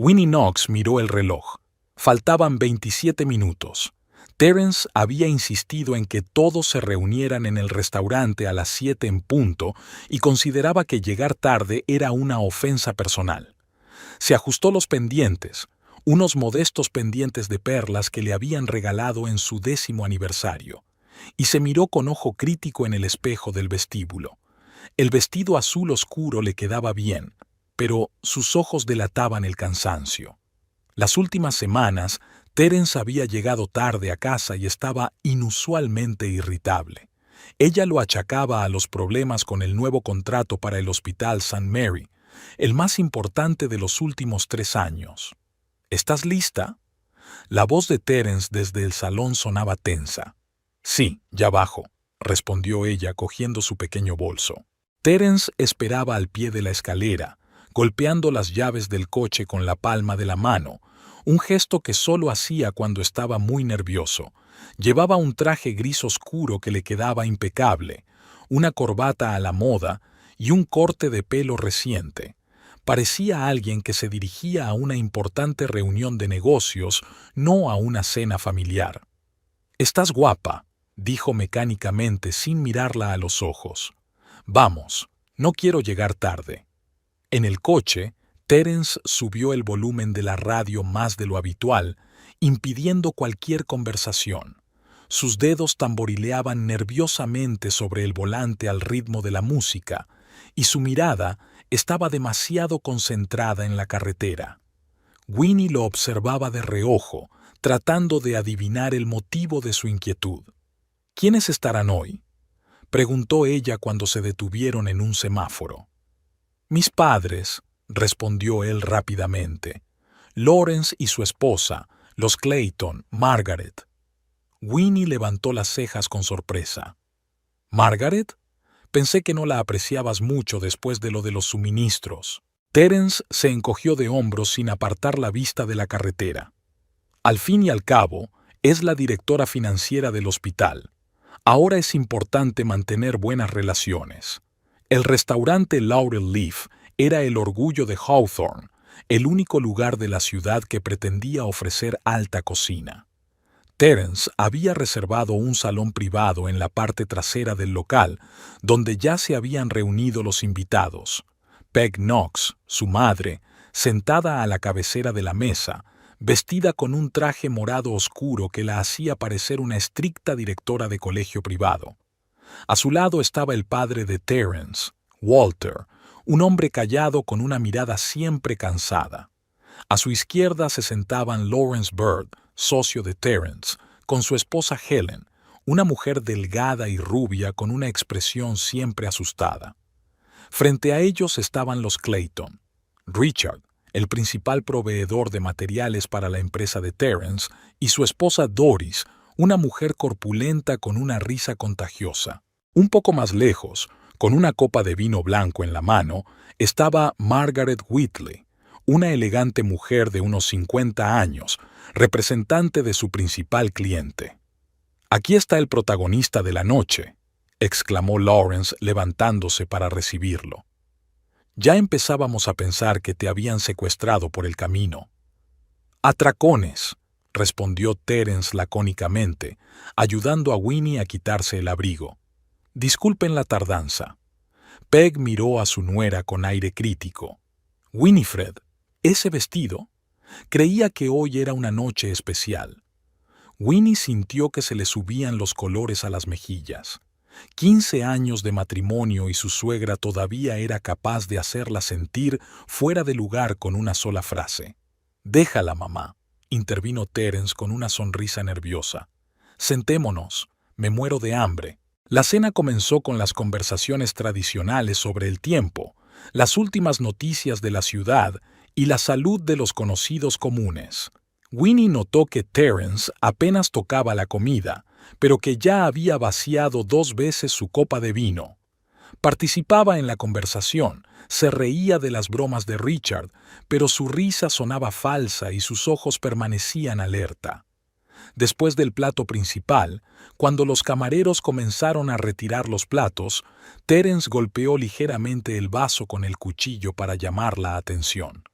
Winnie Knox miró el reloj. Faltaban 27 minutos. Terence había insistido en que todos se reunieran en el restaurante a las 7 en punto y consideraba que llegar tarde era una ofensa personal. Se ajustó los pendientes, unos modestos pendientes de perlas que le habían regalado en su 10º aniversario, y se miró con ojo crítico en el espejo del vestíbulo. El vestido azul oscuro le quedaba bien, pero sus ojos delataban el cansancio. Las últimas semanas, Terence había llegado tarde a casa y estaba inusualmente irritable. Ella lo achacaba a los problemas con el nuevo contrato para el Hospital St. Mary, el más importante de los últimos 3 años. ¿Estás lista? La voz de Terence desde el salón sonaba tensa. Sí, ya bajo, respondió ella cogiendo su pequeño bolso. Terence esperaba al pie de la escalera, golpeando las llaves del coche con la palma de la mano, un gesto que solo hacía cuando estaba muy nervioso. Llevaba un traje gris oscuro que le quedaba impecable, una corbata a la moda y un corte de pelo reciente. Parecía alguien que se dirigía a una importante reunión de negocios, no a una cena familiar. «Estás guapa», dijo mecánicamente sin mirarla a los ojos. «Vamos, no quiero llegar tarde». En el coche, Terence subió el volumen de la radio más de lo habitual, impidiendo cualquier conversación. Sus dedos tamborileaban nerviosamente sobre el volante al ritmo de la música, y su mirada estaba demasiado concentrada en la carretera. Winnie lo observaba de reojo, tratando de adivinar el motivo de su inquietud. «¿Quiénes estarán hoy?», preguntó ella cuando se detuvieron en un semáforo. «Mis padres», respondió él rápidamente. «Lawrence y su esposa, los Clayton, Margaret». Winnie levantó las cejas con sorpresa. «¿Margaret? Pensé que no la apreciabas mucho después de lo de los suministros». Terence se encogió de hombros sin apartar la vista de la carretera. «Al fin y al cabo, es la directora financiera del hospital. Ahora es importante mantener buenas relaciones». El restaurante Laurel Leaf era el orgullo de Hawthorne, el único lugar de la ciudad que pretendía ofrecer alta cocina. Terence había reservado un salón privado en la parte trasera del local, donde ya se habían reunido los invitados. Peg Knox, su madre, sentada a la cabecera de la mesa, vestida con un traje morado oscuro que la hacía parecer una estricta directora de colegio privado. A su lado estaba el padre de Terence, Walter, un hombre callado con una mirada siempre cansada. A su izquierda se sentaban Lawrence Bird, socio de Terence, con su esposa Helen, una mujer delgada y rubia con una expresión siempre asustada. Frente a ellos estaban los Clayton. Richard, el principal proveedor de materiales para la empresa de Terence, y su esposa Doris, una mujer corpulenta con una risa contagiosa. Un poco más lejos, con una copa de vino blanco en la mano, estaba Margaret Whitley, una elegante mujer de unos 50 años, representante de su principal cliente. «Aquí está el protagonista de la noche», exclamó Lawrence levantándose para recibirlo. «Ya empezábamos a pensar que te habían secuestrado por el camino». «Atracones», respondió Terence lacónicamente, ayudando a Winnie a quitarse el abrigo. «Disculpen la tardanza». Peg miró a su nuera con aire crítico. «Winifred, ¿ese vestido? Creía que hoy era una noche especial». Winnie sintió que se le subían los colores a las mejillas. 15 años de matrimonio y su suegra todavía era capaz de hacerla sentir fuera de lugar con una sola frase. «Déjala, mamá», intervino Terence con una sonrisa nerviosa. «Sentémonos, me muero de hambre». La cena comenzó con las conversaciones tradicionales sobre el tiempo, las últimas noticias de la ciudad y la salud de los conocidos comunes. Winnie notó que Terence apenas tocaba la comida, pero que ya había vaciado 2 veces su copa de vino. Participaba en la conversación, se reía de las bromas de Richard, pero su risa sonaba falsa y sus ojos permanecían alerta. Después del plato principal, cuando los camareros comenzaron a retirar los platos, Terence golpeó ligeramente el vaso con el cuchillo para llamar la atención.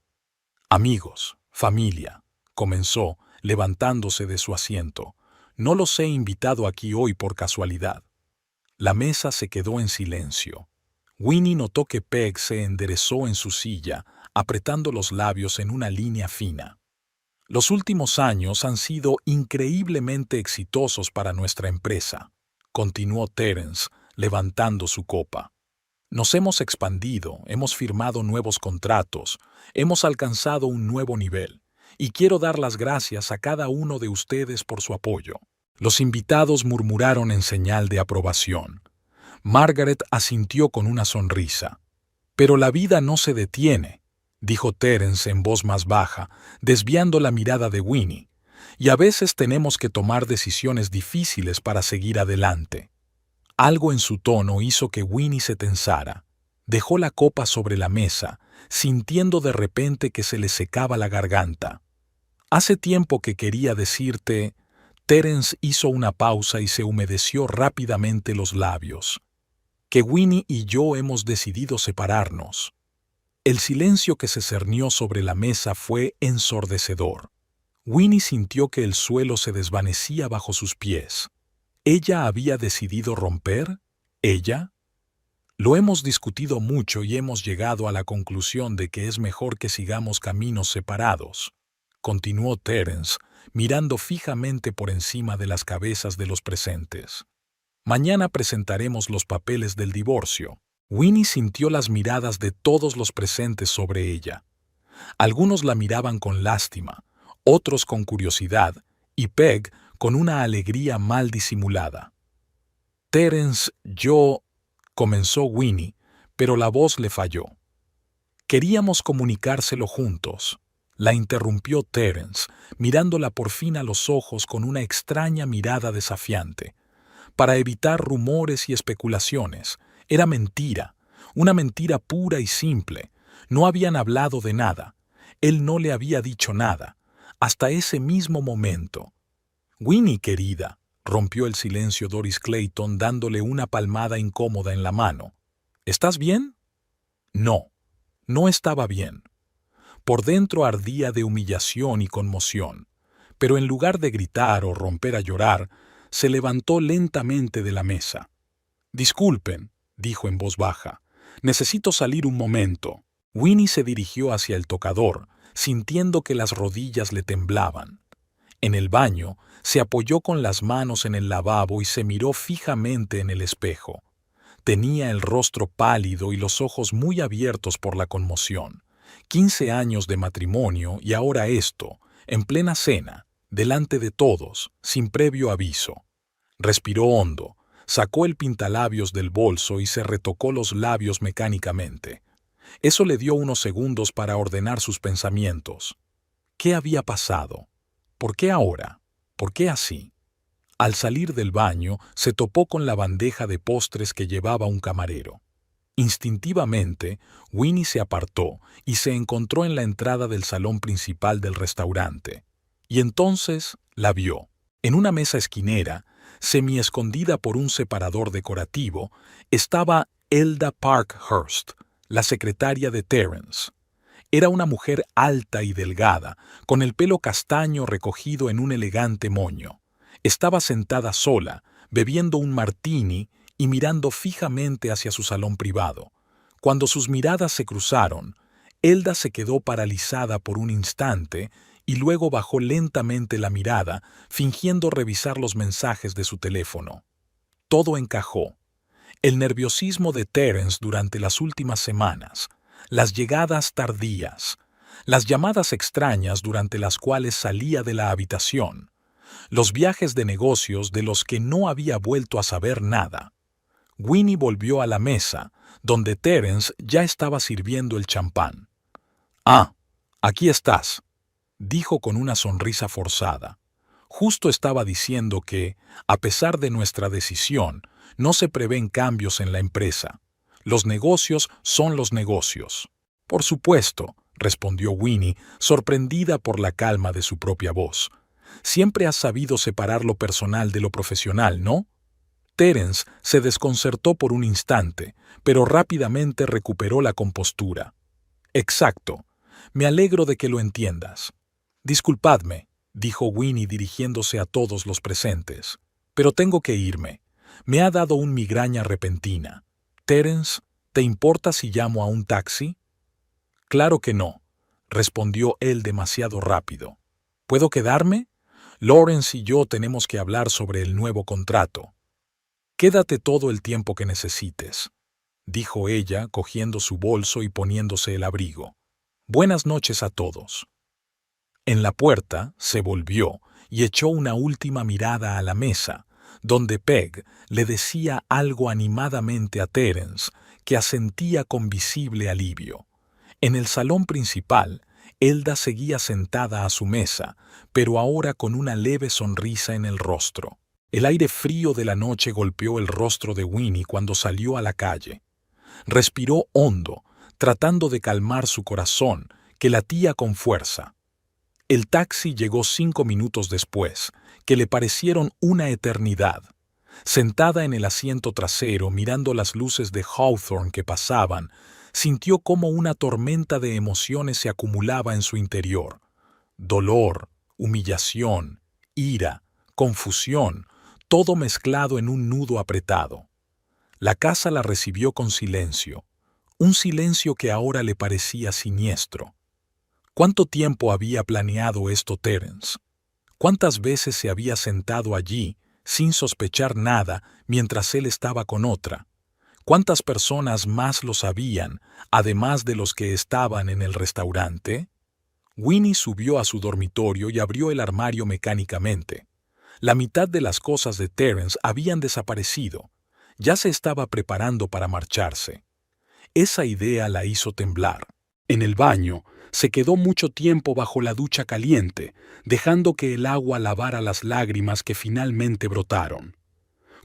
Amigos, familia, comenzó, levantándose de su asiento. No los he invitado aquí hoy por casualidad. La mesa se quedó en silencio. Winnie notó que Peg se enderezó en su silla, apretando los labios en una línea fina. Los últimos años han sido increíblemente exitosos para nuestra empresa, continuó Terence, levantando su copa. Nos hemos expandido, hemos firmado nuevos contratos, hemos alcanzado un nuevo nivel, y quiero dar las gracias a cada uno de ustedes por su apoyo. Los invitados murmuraron en señal de aprobación. Margaret asintió con una sonrisa. Pero la vida no se detiene, dijo Terence en voz más baja, desviando la mirada de Winnie, y a veces tenemos que tomar decisiones difíciles para seguir adelante. Algo en su tono hizo que Winnie se tensara. Dejó la copa sobre la mesa, sintiendo de repente que se le secaba la garganta. Hace tiempo que quería decirte... Terence hizo una pausa y se humedeció rápidamente los labios. Que Winnie y yo hemos decidido separarnos. El silencio que se cernió sobre la mesa fue ensordecedor. Winnie sintió que el suelo se desvanecía bajo sus pies. ¿Ella había decidido romper? ¿Ella? Lo hemos discutido mucho y hemos llegado a la conclusión de que es mejor que sigamos caminos separados, continuó Terence, mirando fijamente por encima de las cabezas de los presentes. Mañana presentaremos los papeles del divorcio. Winnie sintió las miradas de todos los presentes sobre ella. Algunos la miraban con lástima, otros con curiosidad, y Peg con una alegría mal disimulada. Terence, comenzó Winnie, pero la voz le falló. Queríamos comunicárselo juntos. La interrumpió Terence, mirándola por fin a los ojos con una extraña mirada desafiante. Para evitar rumores y especulaciones. Era mentira, una mentira pura y simple. No habían hablado de nada. Él no le había dicho nada, hasta ese mismo momento. Winnie, querida, rompió el silencio Doris Clayton dándole una palmada incómoda en la mano. ¿Estás bien? No, no estaba bien. Por dentro ardía de humillación y conmoción, pero en lugar de gritar o romper a llorar, se levantó lentamente de la mesa. Disculpen, dijo en voz baja, necesito salir un momento. Winnie se dirigió hacia el tocador, sintiendo que las rodillas le temblaban. En el baño, se apoyó con las manos en el lavabo y se miró fijamente en el espejo. Tenía el rostro pálido y los ojos muy abiertos por la conmoción. 15 años de matrimonio y ahora esto, en plena cena, delante de todos, sin previo aviso. Respiró hondo, sacó el pintalabios del bolso y se retocó los labios mecánicamente. Eso le dio unos segundos para ordenar sus pensamientos. ¿Qué había pasado? ¿Por qué ahora? ¿Por qué así? Al salir del baño, se topó con la bandeja de postres que llevaba un camarero. Instintivamente, Winnie se apartó y se encontró en la entrada del salón principal del restaurante. Y entonces la vio. En una mesa esquinera, semi-escondida por un separador decorativo, estaba Elda Parkhurst, la secretaria de Terence. Era una mujer alta y delgada, con el pelo castaño recogido en un elegante moño. Estaba sentada sola, bebiendo un martini y mirando fijamente hacia su salón privado. Cuando sus miradas se cruzaron, Elda se quedó paralizada por un instante y luego bajó lentamente la mirada, fingiendo revisar los mensajes de su teléfono. Todo encajó. El nerviosismo de Terence durante las últimas semanas, las llegadas tardías, las llamadas extrañas durante las cuales salía de la habitación, los viajes de negocios de los que no había vuelto a saber nada. Winnie volvió a la mesa, donde Terence ya estaba sirviendo el champán. «Ah, aquí estás», dijo con una sonrisa forzada. Justo estaba diciendo que, a pesar de nuestra decisión, no se prevén cambios en la empresa. Los negocios son los negocios. Por supuesto, respondió Winnie, sorprendida por la calma de su propia voz. Siempre has sabido separar lo personal de lo profesional, ¿no? Terence se desconcertó por un instante, pero rápidamente recuperó la compostura. Exacto. Me alegro de que lo entiendas. Disculpadme, dijo Winnie dirigiéndose a todos los presentes, pero tengo que irme. Me ha dado un migraña repentina. Terence, ¿te importa si llamo a un taxi? Claro que no, respondió él demasiado rápido. ¿Puedo quedarme? Lawrence y yo tenemos que hablar sobre el nuevo contrato. Quédate todo el tiempo que necesites, dijo ella, cogiendo su bolso y poniéndose el abrigo. Buenas noches a todos. En la puerta se volvió y echó una última mirada a la mesa, donde Peg le decía algo animadamente a Terence, que asentía con visible alivio. En el salón principal, Elda seguía sentada a su mesa, pero ahora con una leve sonrisa en el rostro. El aire frío de la noche golpeó el rostro de Winnie cuando salió a la calle. Respiró hondo, tratando de calmar su corazón, que latía con fuerza. El taxi llegó 5 minutos después, que le parecieron una eternidad. Sentada en el asiento trasero, mirando las luces de Hawthorne que pasaban, sintió cómo una tormenta de emociones se acumulaba en su interior. Dolor, humillación, ira, confusión, todo mezclado en un nudo apretado. La casa la recibió con silencio, un silencio que ahora le parecía siniestro. ¿Cuánto tiempo había planeado esto Terence? ¿Cuántas veces se había sentado allí, sin sospechar nada, mientras él estaba con otra? ¿Cuántas personas más lo sabían, además de los que estaban en el restaurante? Winnie subió a su dormitorio y abrió el armario mecánicamente. La mitad de las cosas de Terence habían desaparecido. Ya se estaba preparando para marcharse. Esa idea la hizo temblar. En el baño, se quedó mucho tiempo bajo la ducha caliente, dejando que el agua lavara las lágrimas que finalmente brotaron.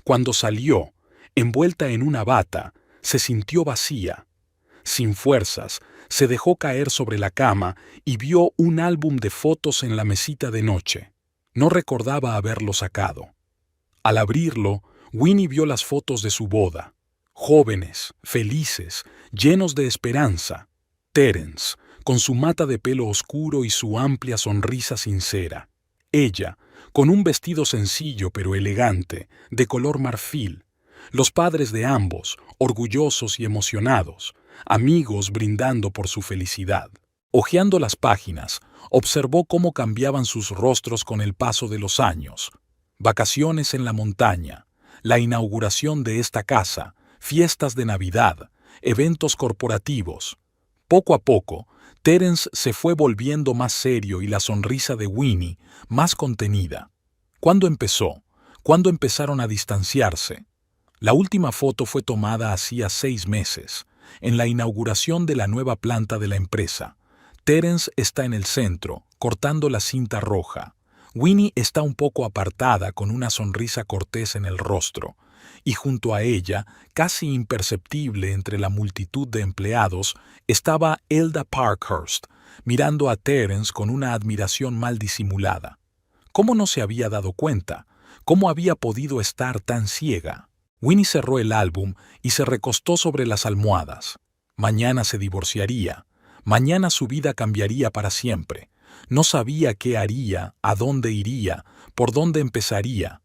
Cuando salió, envuelta en una bata, se sintió vacía. Sin fuerzas, se dejó caer sobre la cama y vio un álbum de fotos en la mesita de noche. No recordaba haberlo sacado. Al abrirlo, Winnie vio las fotos de su boda. Jóvenes, felices, llenos de esperanza. Terence, con su mata de pelo oscuro y su amplia sonrisa sincera. Ella, con un vestido sencillo pero elegante, de color marfil. Los padres de ambos, orgullosos y emocionados, amigos brindando por su felicidad. Hojeando las páginas, observó cómo cambiaban sus rostros con el paso de los años. Vacaciones en la montaña, la inauguración de esta casa, fiestas de Navidad, eventos corporativos. Poco a poco, Terence se fue volviendo más serio y la sonrisa de Winnie más contenida. ¿Cuándo empezó? ¿Cuándo empezaron a distanciarse? La última foto fue tomada hacía 6 meses, en la inauguración de la nueva planta de la empresa. Terence está en el centro, cortando la cinta roja. Winnie está un poco apartada con una sonrisa cortés en el rostro, y junto a ella, casi imperceptible entre la multitud de empleados, estaba Elda Parkhurst, mirando a Terence con una admiración mal disimulada. ¿Cómo no se había dado cuenta? ¿Cómo había podido estar tan ciega? Winnie cerró el álbum y se recostó sobre las almohadas. Mañana se divorciaría. Mañana su vida cambiaría para siempre. No sabía qué haría, a dónde iría, por dónde empezaría.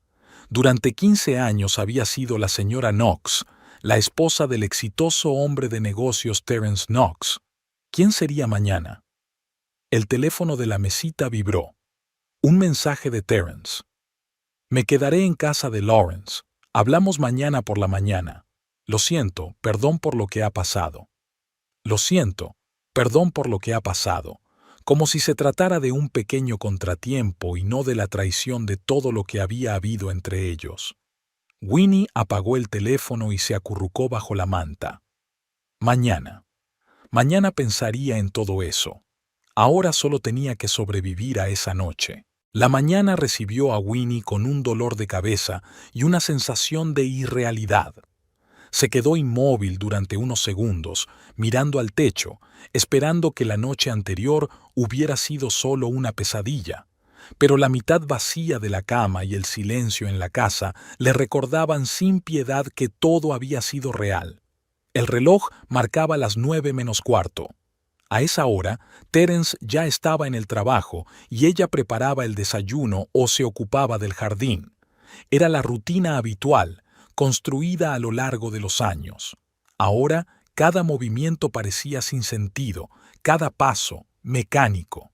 Durante 15 años había sido la señora Knox, la esposa del exitoso hombre de negocios Terence Knox. ¿Quién sería mañana? El teléfono de la mesita vibró. Un mensaje de Terence. Me quedaré en casa de Lawrence. Hablamos mañana por la mañana. Lo siento, perdón por lo que ha pasado. Lo siento, perdón por lo que ha pasado. Como si se tratara de un pequeño contratiempo y no de la traición de todo lo que había habido entre ellos. Winnie apagó el teléfono y se acurrucó bajo la manta. Mañana. Mañana pensaría en todo eso. Ahora solo tenía que sobrevivir a esa noche. La mañana recibió a Winnie con un dolor de cabeza y una sensación de irrealidad. Se quedó inmóvil durante unos segundos, mirando al techo, esperando que la noche anterior hubiera sido solo una pesadilla. Pero la mitad vacía de la cama y el silencio en la casa le recordaban sin piedad que todo había sido real. El reloj marcaba las 9 menos cuarto. A esa hora, Terence ya estaba en el trabajo y ella preparaba el desayuno o se ocupaba del jardín. Era la rutina habitual, construida a lo largo de los años. Ahora, cada movimiento parecía sin sentido, cada paso, mecánico.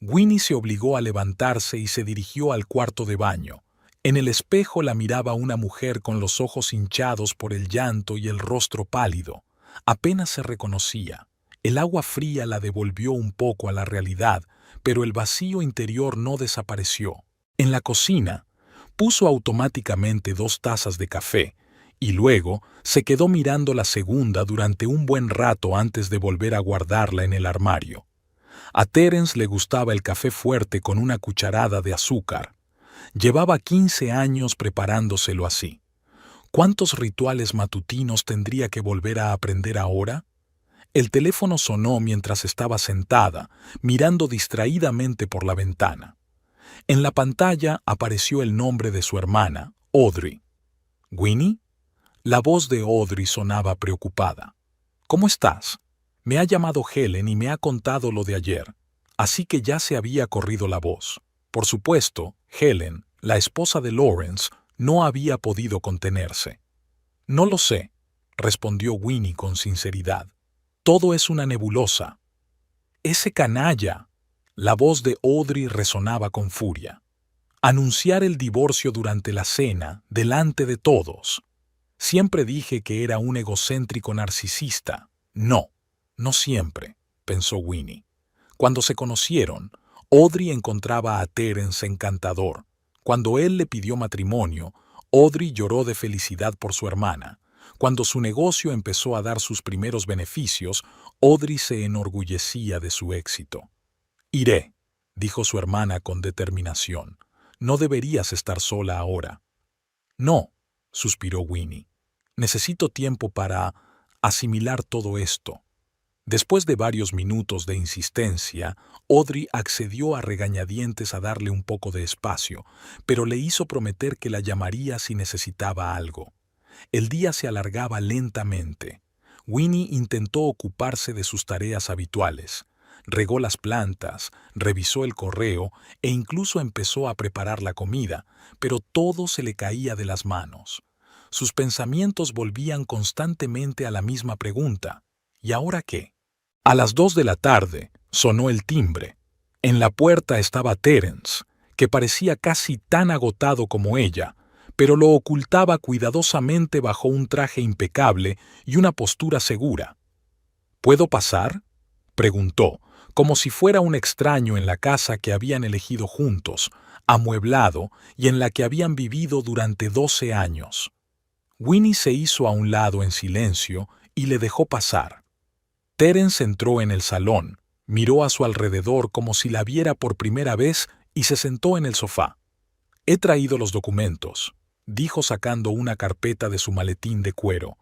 Winnie se obligó a levantarse y se dirigió al cuarto de baño. En el espejo la miraba una mujer con los ojos hinchados por el llanto y el rostro pálido. Apenas se reconocía. El agua fría la devolvió un poco a la realidad, pero el vacío interior no desapareció. En la cocina, puso automáticamente 2 tazas de café y luego se quedó mirando la segunda durante un buen rato antes de volver a guardarla en el armario. A Terence le gustaba el café fuerte con una cucharada de azúcar. Llevaba 15 años preparándoselo así. ¿Cuántos rituales matutinos tendría que volver a aprender ahora? El teléfono sonó mientras estaba sentada, mirando distraídamente por la ventana. En la pantalla apareció el nombre de su hermana, Audrey. ¿Winnie? La voz de Audrey sonaba preocupada. ¿Cómo estás? Me ha llamado Helen y me ha contado lo de ayer, así que ya se había corrido la voz. Por supuesto, Helen, la esposa de Lawrence, no había podido contenerse. No lo sé, respondió Winnie con sinceridad. Todo es una nebulosa. ¡Ese canalla! La voz de Audrey resonaba con furia. Anunciar el divorcio durante la cena, delante de todos. Siempre dije que era un egocéntrico narcisista. No, no siempre, pensó Winnie. Cuando se conocieron, Audrey encontraba a Terence encantador. Cuando él le pidió matrimonio, Audrey lloró de felicidad por su hermana. Cuando su negocio empezó a dar sus primeros beneficios, Audrey se enorgullecía de su éxito. «Iré», dijo su hermana con determinación. «No deberías estar sola ahora». «No», suspiró Winnie. «Necesito tiempo para asimilar todo esto». Después de varios minutos de insistencia, Audrey accedió a regañadientes a darle un poco de espacio, pero le hizo prometer que la llamaría si necesitaba algo. El día se alargaba lentamente. Winnie intentó ocuparse de sus tareas habituales. Regó las plantas, revisó el correo e incluso empezó a preparar la comida, pero todo se le caía de las manos. Sus pensamientos volvían constantemente a la misma pregunta. ¿Y ahora qué? A las 2 de la tarde sonó el timbre. En la puerta estaba Terence, que parecía casi tan agotado como ella, pero lo ocultaba cuidadosamente bajo un traje impecable y una postura segura. ¿Puedo pasar?, preguntó, como si fuera un extraño en la casa que habían elegido juntos, amueblado y en la que habían vivido durante 12 años. Winnie se hizo a un lado en silencio y le dejó pasar. Terence entró en el salón, miró a su alrededor como si la viera por primera vez y se sentó en el sofá. «He traído los documentos», dijo sacando una carpeta de su maletín de cuero.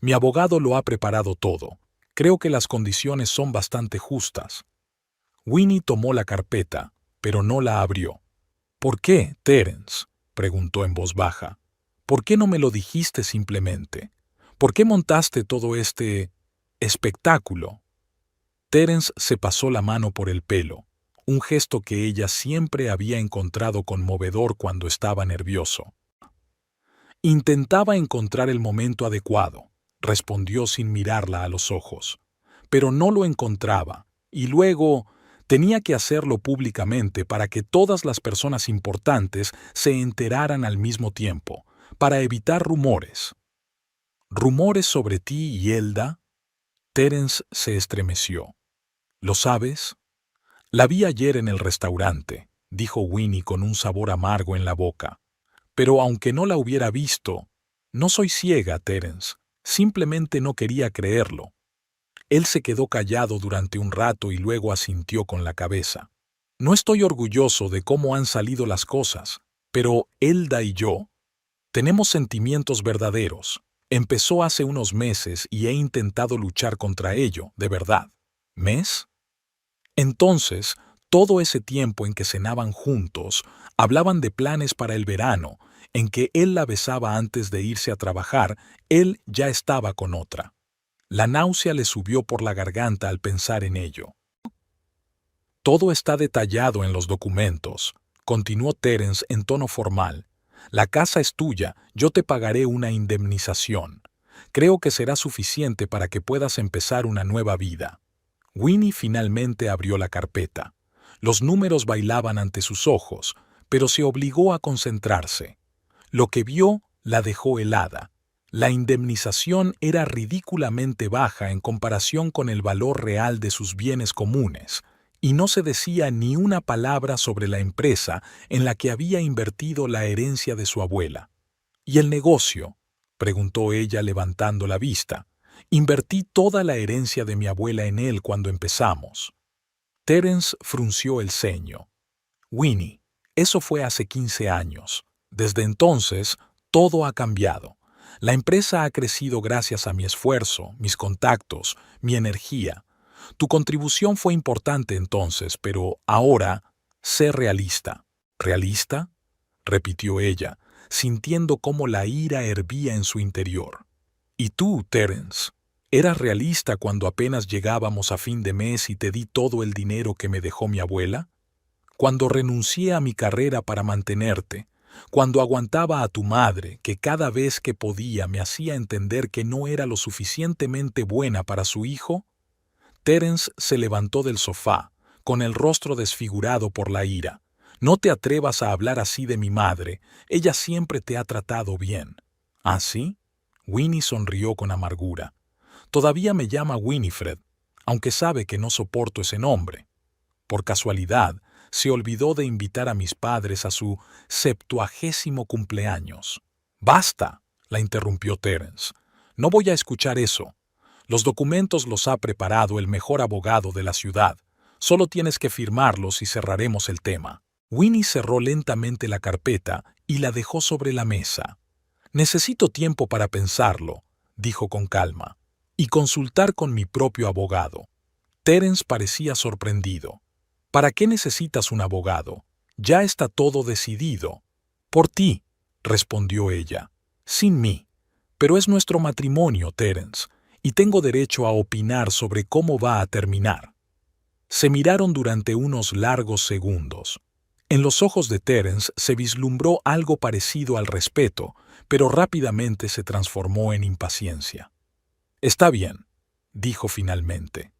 «Mi abogado lo ha preparado todo. Creo que las condiciones son bastante justas». Winnie tomó la carpeta, pero no la abrió. «¿Por qué, Terence?», preguntó en voz baja. «¿Por qué no me lo dijiste simplemente? ¿Por qué montaste todo este espectáculo?» Terence se pasó la mano por el pelo, un gesto que ella siempre había encontrado conmovedor cuando estaba nervioso. «Intentaba encontrar el momento adecuado», respondió sin mirarla a los ojos. «Pero no lo encontraba, y luego tenía que hacerlo públicamente para que todas las personas importantes se enteraran al mismo tiempo, para evitar rumores». «¿Rumores sobre ti y Elda?» Terence se estremeció. «¿Lo sabes?» «La vi ayer en el restaurante», dijo Winnie con un sabor amargo en la boca. «Pero aunque no la hubiera visto, no soy ciega, Terence. Simplemente no quería creerlo». Él se quedó callado durante un rato y luego asintió con la cabeza. «No estoy orgulloso de cómo han salido las cosas, pero Elda y yo tenemos sentimientos verdaderos. Empezó hace unos meses y he intentado luchar contra ello, de verdad». ¿Mes? Entonces, todo ese tiempo en que cenaban juntos, hablaban de planes para el verano, en que él la besaba antes de irse a trabajar, él ya estaba con otra. La náusea le subió por la garganta al pensar en ello. Todo está detallado en los documentos, continuó Terence en tono formal. La casa es tuya, yo te pagaré una indemnización. Creo que será suficiente para que puedas empezar una nueva vida. Winnie finalmente abrió la carpeta. Los números bailaban ante sus ojos, pero se obligó a concentrarse. Lo que vio la dejó helada. La indemnización era ridículamente baja en comparación con el valor real de sus bienes comunes, y no se decía ni una palabra sobre la empresa en la que había invertido la herencia de su abuela. ¿Y el negocio?, preguntó ella levantando la vista. Invertí toda la herencia de mi abuela en él cuando empezamos. Terence frunció el ceño. Winnie, eso fue hace 15 años. Desde entonces, todo ha cambiado. La empresa ha crecido gracias a mi esfuerzo, mis contactos, mi energía. Tu contribución fue importante entonces, pero ahora, sé realista. ¿Realista?, repitió ella, sintiendo cómo la ira hervía en su interior. ¿Y tú, Terence? ¿Eras realista cuando apenas llegábamos a fin de mes y te di todo el dinero que me dejó mi abuela? Cuando renuncié a mi carrera para mantenerte, cuando aguantaba a tu madre, que cada vez que podía me hacía entender que no era lo suficientemente buena para su hijo. Terence se levantó del sofá, con el rostro desfigurado por la ira. No te atrevas a hablar así de mi madre, ella siempre te ha tratado bien. ¿Ah, sí? Winnie sonrió con amargura. Todavía me llama Winifred, aunque sabe que no soporto ese nombre. Por casualidad, se olvidó de invitar a mis padres a su 70º cumpleaños. ¡Basta!, la interrumpió Terence. No voy a escuchar eso. Los documentos los ha preparado el mejor abogado de la ciudad. Solo tienes que firmarlos y cerraremos el tema. Winnie cerró lentamente la carpeta y la dejó sobre la mesa. Necesito tiempo para pensarlo, dijo con calma, y consultar con mi propio abogado. Terence parecía sorprendido. ¿Para qué necesitas un abogado? Ya está todo decidido. Por ti, respondió ella. Sin mí. Pero es nuestro matrimonio, Terence, y tengo derecho a opinar sobre cómo va a terminar. Se miraron durante unos largos segundos. En los ojos de Terence se vislumbró algo parecido al respeto, pero rápidamente se transformó en impaciencia. Está bien, dijo finalmente.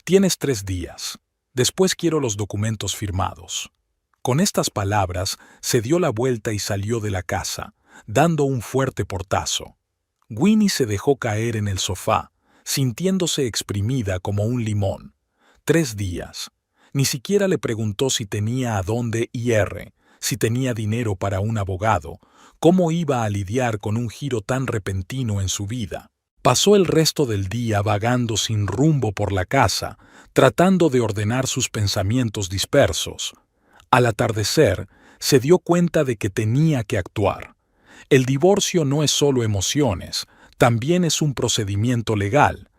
Tienes 3 días. Después quiero los documentos firmados. Con estas palabras se dio la vuelta y salió de la casa, dando un fuerte portazo. Winnie se dejó caer en el sofá, sintiéndose exprimida como un limón. 3 días. Ni siquiera le preguntó si tenía a dónde ir, si tenía dinero para un abogado, cómo iba a lidiar con un giro tan repentino en su vida. Pasó el resto del día vagando sin rumbo por la casa, tratando de ordenar sus pensamientos dispersos. Al atardecer, se dio cuenta de que tenía que actuar. El divorcio no es solo emociones, también es un procedimiento legal.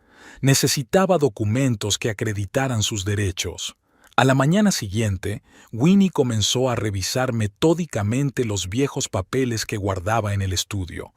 Necesitaba documentos que acreditaran sus derechos. A la mañana siguiente, Winnie comenzó a revisar metódicamente los viejos papeles que guardaba en el estudio.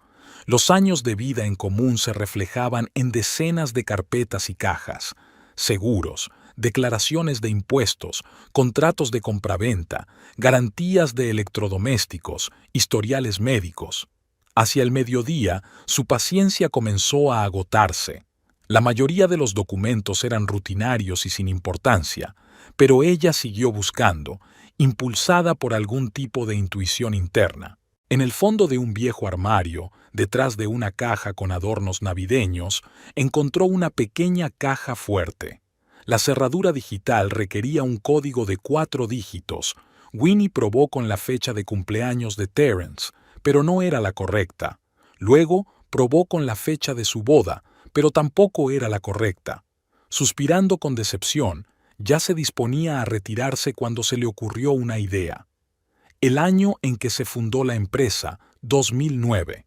Los años de vida en común se reflejaban en decenas de carpetas y cajas. Seguros, declaraciones de impuestos, contratos de compraventa, garantías de electrodomésticos, historiales médicos. Hacia el mediodía, su paciencia comenzó a agotarse. La mayoría de los documentos eran rutinarios y sin importancia, pero ella siguió buscando, impulsada por algún tipo de intuición interna. En el fondo de un viejo armario, detrás de una caja con adornos navideños, encontró una pequeña caja fuerte. La cerradura digital requería un código de 4 dígitos. Winnie probó con la fecha de cumpleaños de Terence, pero no era la correcta. Luego probó con la fecha de su boda, pero tampoco era la correcta. Suspirando con decepción, ya se disponía a retirarse cuando se le ocurrió una idea. El año en que se fundó la empresa, 2009.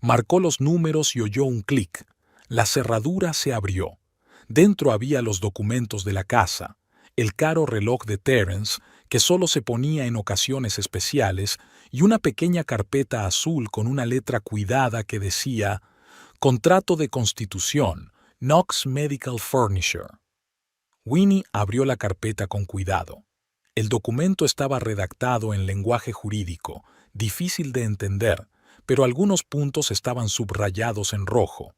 Marcó los números y oyó un clic. La cerradura se abrió. Dentro había los documentos de la casa, el caro reloj de Terence, que solo se ponía en ocasiones especiales, y una pequeña carpeta azul con una letra cuidada que decía «Contrato de constitución, Knox Medical Furniture. Winnie abrió la carpeta con cuidado. El documento estaba redactado en lenguaje jurídico, difícil de entender, pero algunos puntos estaban subrayados en rojo.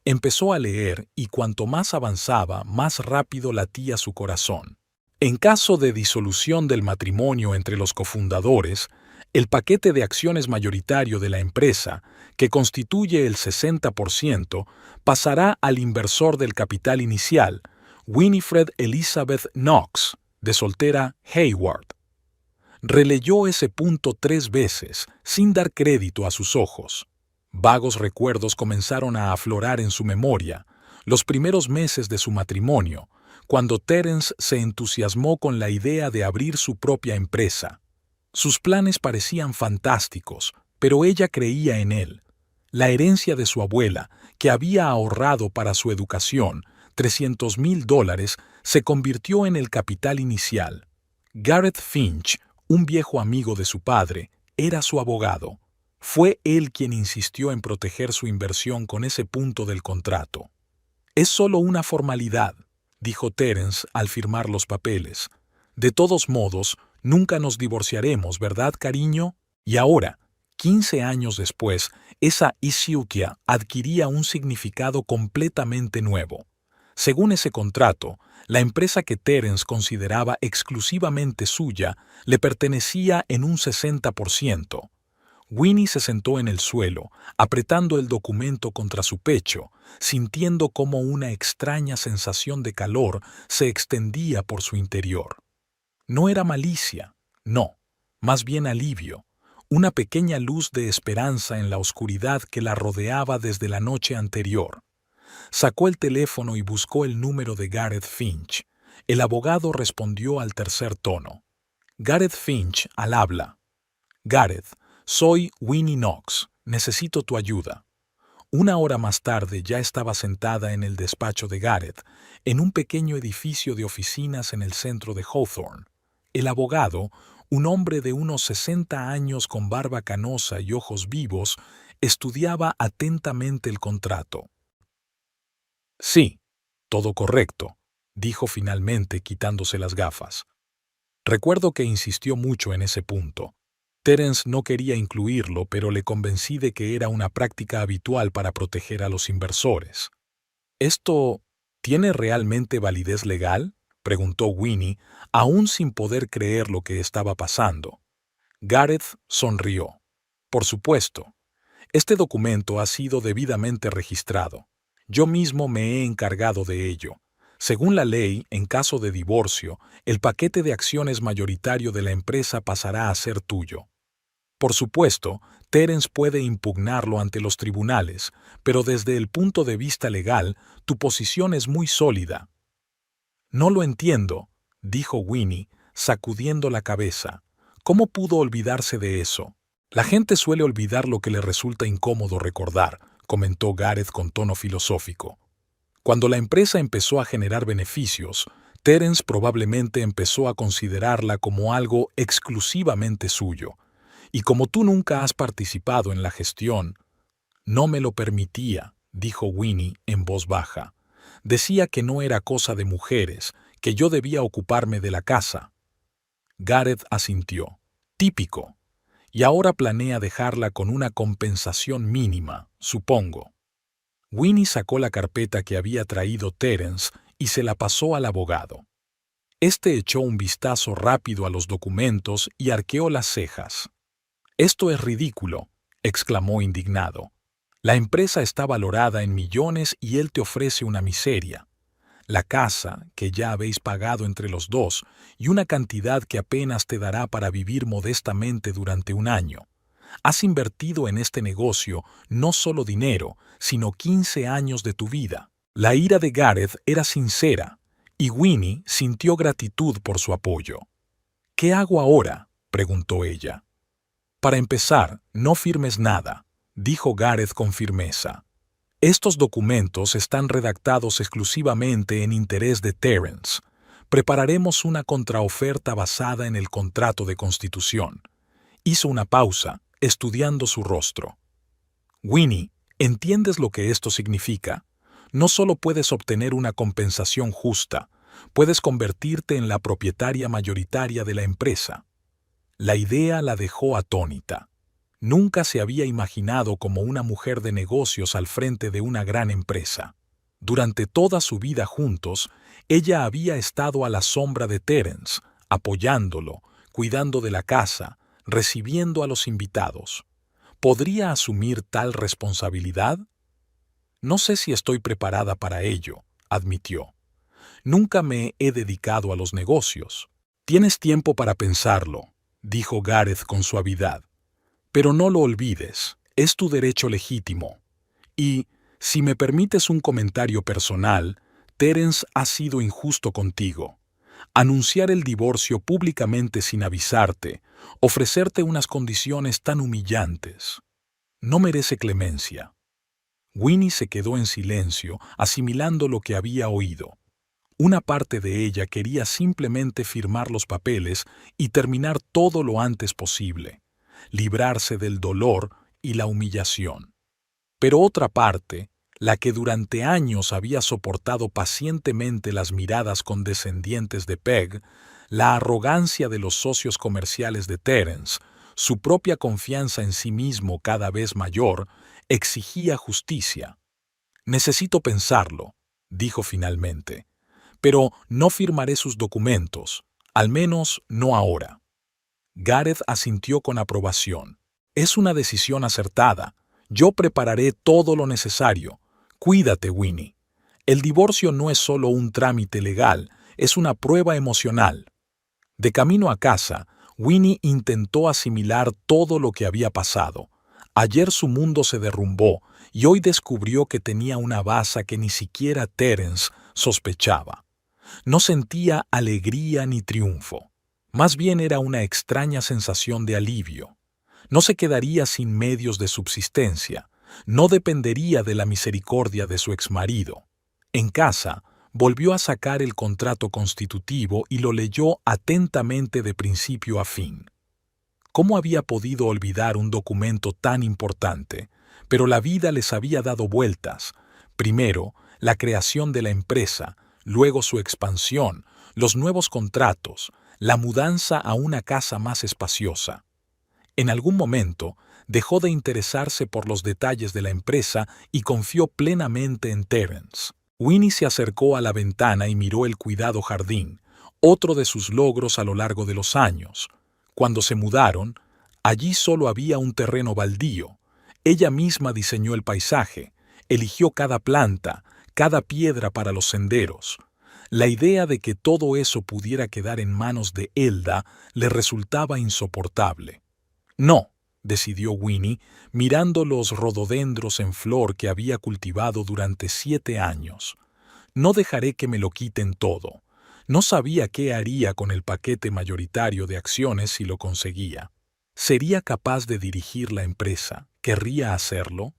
Empezó a leer y cuanto más avanzaba, más rápido latía su corazón. En caso de disolución del matrimonio entre los cofundadores, el paquete de acciones mayoritario de la empresa, que constituye el 60%, pasará al inversor del capital inicial, Winifred Elizabeth Knox, de soltera Hayward. Releyó ese punto 3 veces, sin dar crédito a sus ojos. Vagos recuerdos comenzaron a aflorar en su memoria, los primeros meses de su matrimonio, cuando Terence se entusiasmó con la idea de abrir su propia empresa. Sus planes parecían fantásticos, pero ella creía en él. La herencia de su abuela, que había ahorrado para su educación, $300,000, se convirtió en el capital inicial. Gareth Finch, un viejo amigo de su padre, era su abogado. Fue él quien insistió en proteger su inversión con ese punto del contrato. «Es solo una formalidad», dijo Terence al firmar los papeles. «De todos modos, nunca nos divorciaremos, ¿verdad, cariño?» Y ahora, 15 años después, esa ishiukia adquiría un significado completamente nuevo. Según ese contrato, la empresa que Terence consideraba exclusivamente suya le pertenecía en un 60%. Winnie se sentó en el suelo, apretando el documento contra su pecho, sintiendo cómo una extraña sensación de calor se extendía por su interior. No era malicia, no, más bien alivio, una pequeña luz de esperanza en la oscuridad que la rodeaba desde la noche anterior. Sacó el teléfono y buscó el número de Gareth Finch. El abogado respondió al tercer tono. Gareth Finch, al habla. Gareth, soy Winnie Knox. Necesito tu ayuda. Una hora más tarde ya estaba sentada en el despacho de Gareth, en un pequeño edificio de oficinas en el centro de Hawthorne. El abogado, un hombre de unos 60 años con barba canosa y ojos vivos, estudiaba atentamente el contrato. «Sí, todo correcto», dijo finalmente quitándose las gafas. Recuerdo que insistió mucho en ese punto. Terence no quería incluirlo, pero le convencí de que era una práctica habitual para proteger a los inversores. «¿Esto tiene realmente validez legal?», preguntó Winnie, aún sin poder creer lo que estaba pasando. Gareth sonrió. «Por supuesto. Este documento ha sido debidamente registrado. Yo mismo me he encargado de ello. Según la ley, en caso de divorcio, el paquete de acciones mayoritario de la empresa pasará a ser tuyo. Por supuesto, Terence puede impugnarlo ante los tribunales, pero desde el punto de vista legal, tu posición es muy sólida». «No lo entiendo», dijo Winnie, sacudiendo la cabeza. «¿Cómo pudo olvidarse de eso?» «La gente suele olvidar lo que le resulta incómodo recordar», comentó Gareth con tono filosófico. Cuando la empresa empezó a generar beneficios, Terence probablemente empezó a considerarla como algo exclusivamente suyo. Y como tú nunca has participado en la gestión, no me lo permitía, dijo Winnie en voz baja. Decía que no era cosa de mujeres, que yo debía ocuparme de la casa. Gareth asintió. Típico. Y ahora planea dejarla con una compensación mínima, supongo. Winnie sacó la carpeta que había traído Terence y se la pasó al abogado. Este echó un vistazo rápido a los documentos y arqueó las cejas. «Esto es ridículo», exclamó indignado. «La empresa está valorada en millones y él te ofrece una miseria. La casa, que ya habéis pagado entre los dos, y una cantidad que apenas te dará para vivir modestamente durante un año. Has invertido en este negocio no solo dinero, sino 15 años de tu vida». La ira de Gareth era sincera, y Winnie sintió gratitud por su apoyo. «¿Qué hago ahora?», preguntó ella. «Para empezar, no firmes nada», dijo Gareth con firmeza. «Estos documentos están redactados exclusivamente en interés de Terence. Prepararemos una contraoferta basada en el contrato de constitución». Hizo una pausa, estudiando su rostro. «Winnie, ¿entiendes lo que esto significa? No solo puedes obtener una compensación justa, puedes convertirte en la propietaria mayoritaria de la empresa. La idea la dejó atónita. Nunca se había imaginado como una mujer de negocios al frente de una gran empresa. Durante toda su vida juntos, ella había estado a la sombra de Terence, apoyándolo, cuidando de la casa, recibiendo a los invitados. ¿Podría asumir tal responsabilidad? No sé si estoy preparada para ello, admitió. Nunca me he dedicado a los negocios. Tienes tiempo para pensarlo, dijo Gareth con suavidad. Pero no lo olvides, es tu derecho legítimo. Y, si me permites un comentario personal, Terence ha sido injusto contigo. Anunciar el divorcio públicamente sin avisarte, ofrecerte unas condiciones tan humillantes. No merece clemencia. Winnie se quedó en silencio, asimilando lo que había oído. Una parte de ella quería simplemente firmar los papeles y terminar todo lo antes posible, librarse del dolor y la humillación. Pero otra parte, la que durante años había soportado pacientemente las miradas condescendientes de Peg, la arrogancia de los socios comerciales de Terence, su propia confianza en sí mismo cada vez mayor, exigía justicia. Necesito pensarlo, dijo finalmente, pero no firmaré sus documentos, al menos no ahora. Gareth asintió con aprobación. Es una decisión acertada. Yo prepararé todo lo necesario. Cuídate, Winnie. El divorcio no es solo un trámite legal, es una prueba emocional. De camino a casa, Winnie intentó asimilar todo lo que había pasado. Ayer su mundo se derrumbó y hoy descubrió que tenía una base que ni siquiera Terence sospechaba. No sentía alegría ni triunfo. Más bien era una extraña sensación de alivio. No se quedaría sin medios de subsistencia. No dependería de la misericordia de su exmarido. En casa, volvió a sacar el contrato constitutivo y lo leyó atentamente de principio a fin. ¿Cómo había podido olvidar un documento tan importante? Pero la vida les había dado vueltas. Primero, la creación de la empresa, luego su expansión, los nuevos contratos, la mudanza a una casa más espaciosa. En algún momento, dejó de interesarse por los detalles de la empresa y confió plenamente en Terence. Winnie se acercó a la ventana y miró el cuidado jardín, otro de sus logros a lo largo de los años. Cuando se mudaron, allí solo había un terreno baldío. Ella misma diseñó el paisaje, eligió cada planta, cada piedra para los senderos. La idea de que todo eso pudiera quedar en manos de Elda le resultaba insoportable. No, decidió Winnie, mirando los rododendros en flor que había cultivado durante 7 años. No dejaré que me lo quiten todo. No sabía qué haría con el paquete mayoritario de acciones si lo conseguía. ¿Sería capaz de dirigir la empresa? ¿Querría hacerlo?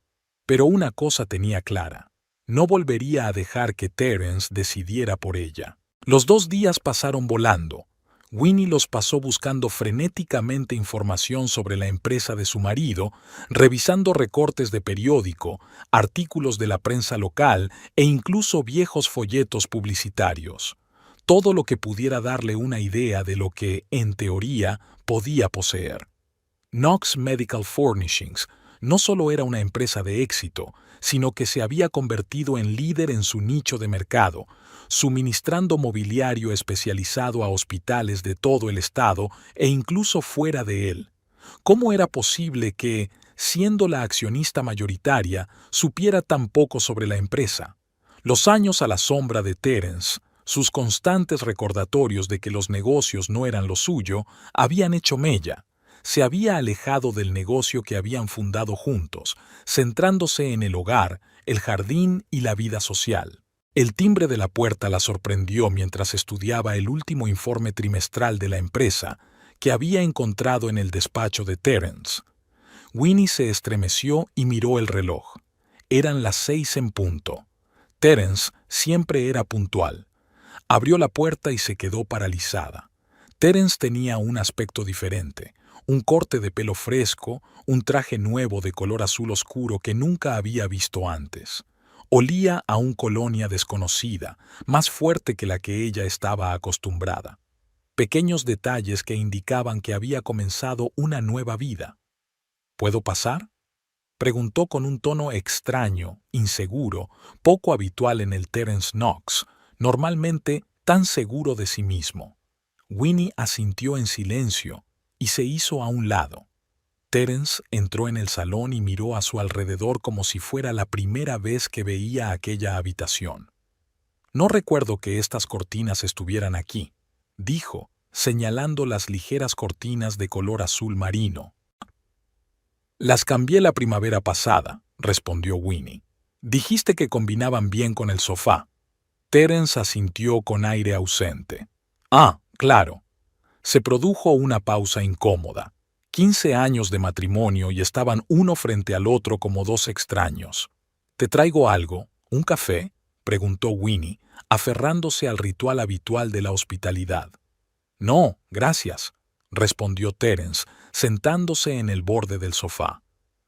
Pero una cosa tenía clara. No volvería a dejar que Terence decidiera por ella. Los 2 días pasaron volando. Winnie los pasó buscando frenéticamente información sobre la empresa de su marido, revisando recortes de periódico, artículos de la prensa local e incluso viejos folletos publicitarios. Todo lo que pudiera darle una idea de lo que, en teoría, podía poseer. Knox Medical Furnishings no solo era una empresa de éxito, sino que se había convertido en líder en su nicho de mercado, suministrando mobiliario especializado a hospitales de todo el estado e incluso fuera de él. ¿Cómo era posible que, siendo la accionista mayoritaria, supiera tan poco sobre la empresa? Los años a la sombra de Terence, sus constantes recordatorios de que los negocios no eran lo suyo, habían hecho mella. Se había alejado del negocio que habían fundado juntos, centrándose en el hogar, el jardín y la vida social. El timbre de la puerta la sorprendió mientras estudiaba el último informe trimestral de la empresa que había encontrado en el despacho de Terence. Winnie se estremeció y miró el reloj. Eran las 6 en punto. Terence siempre era puntual. Abrió la puerta y se quedó paralizada. Terence tenía un aspecto diferente. Un corte de pelo fresco, un traje nuevo de color azul oscuro que nunca había visto antes. Olía a una colonia desconocida, más fuerte que la que ella estaba acostumbrada. Pequeños detalles que indicaban que había comenzado una nueva vida. ¿Puedo pasar?, preguntó con un tono extraño, inseguro, poco habitual en el Terence Knox, normalmente tan seguro de sí mismo. Winnie asintió en silencio y se hizo a un lado. Terence entró en el salón y miró a su alrededor como si fuera la primera vez que veía aquella habitación. «No recuerdo que estas cortinas estuvieran aquí», dijo, señalando las ligeras cortinas de color azul marino. «Las cambié la primavera pasada», respondió Winnie. «Dijiste que combinaban bien con el sofá». Terence asintió con aire ausente. «Ah, claro». Se produjo una pausa incómoda. 15 años de matrimonio y estaban uno frente al otro como dos extraños. «¿Te traigo algo? ¿Un café?», preguntó Winnie, aferrándose al ritual habitual de la hospitalidad. «No, gracias», respondió Terence, sentándose en el borde del sofá.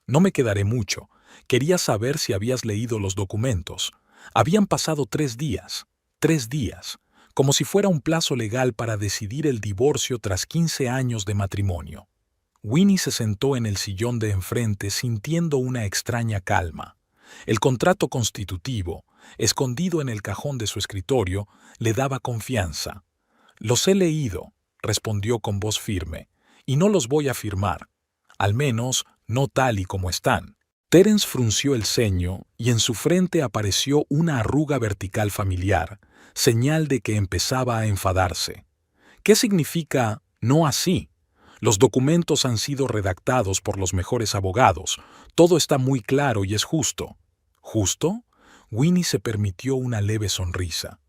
«No me quedaré mucho. Quería saber si habías leído los documentos. Habían pasado 3 días. 3 días. Como si fuera un plazo legal para decidir el divorcio tras 15 años de matrimonio». Winnie se sentó en el sillón de enfrente sintiendo una extraña calma. El contrato constitutivo, escondido en el cajón de su escritorio, le daba confianza. «Los he leído», respondió con voz firme, «y no los voy a firmar. Al menos, no tal y como están». Terence frunció el ceño y en su frente apareció una arruga vertical familiar, señal de que empezaba a enfadarse. «¿Qué significa no así? Los documentos han sido redactados por los mejores abogados. Todo está muy claro y es justo». «¿Justo?». Winnie se permitió una leve sonrisa.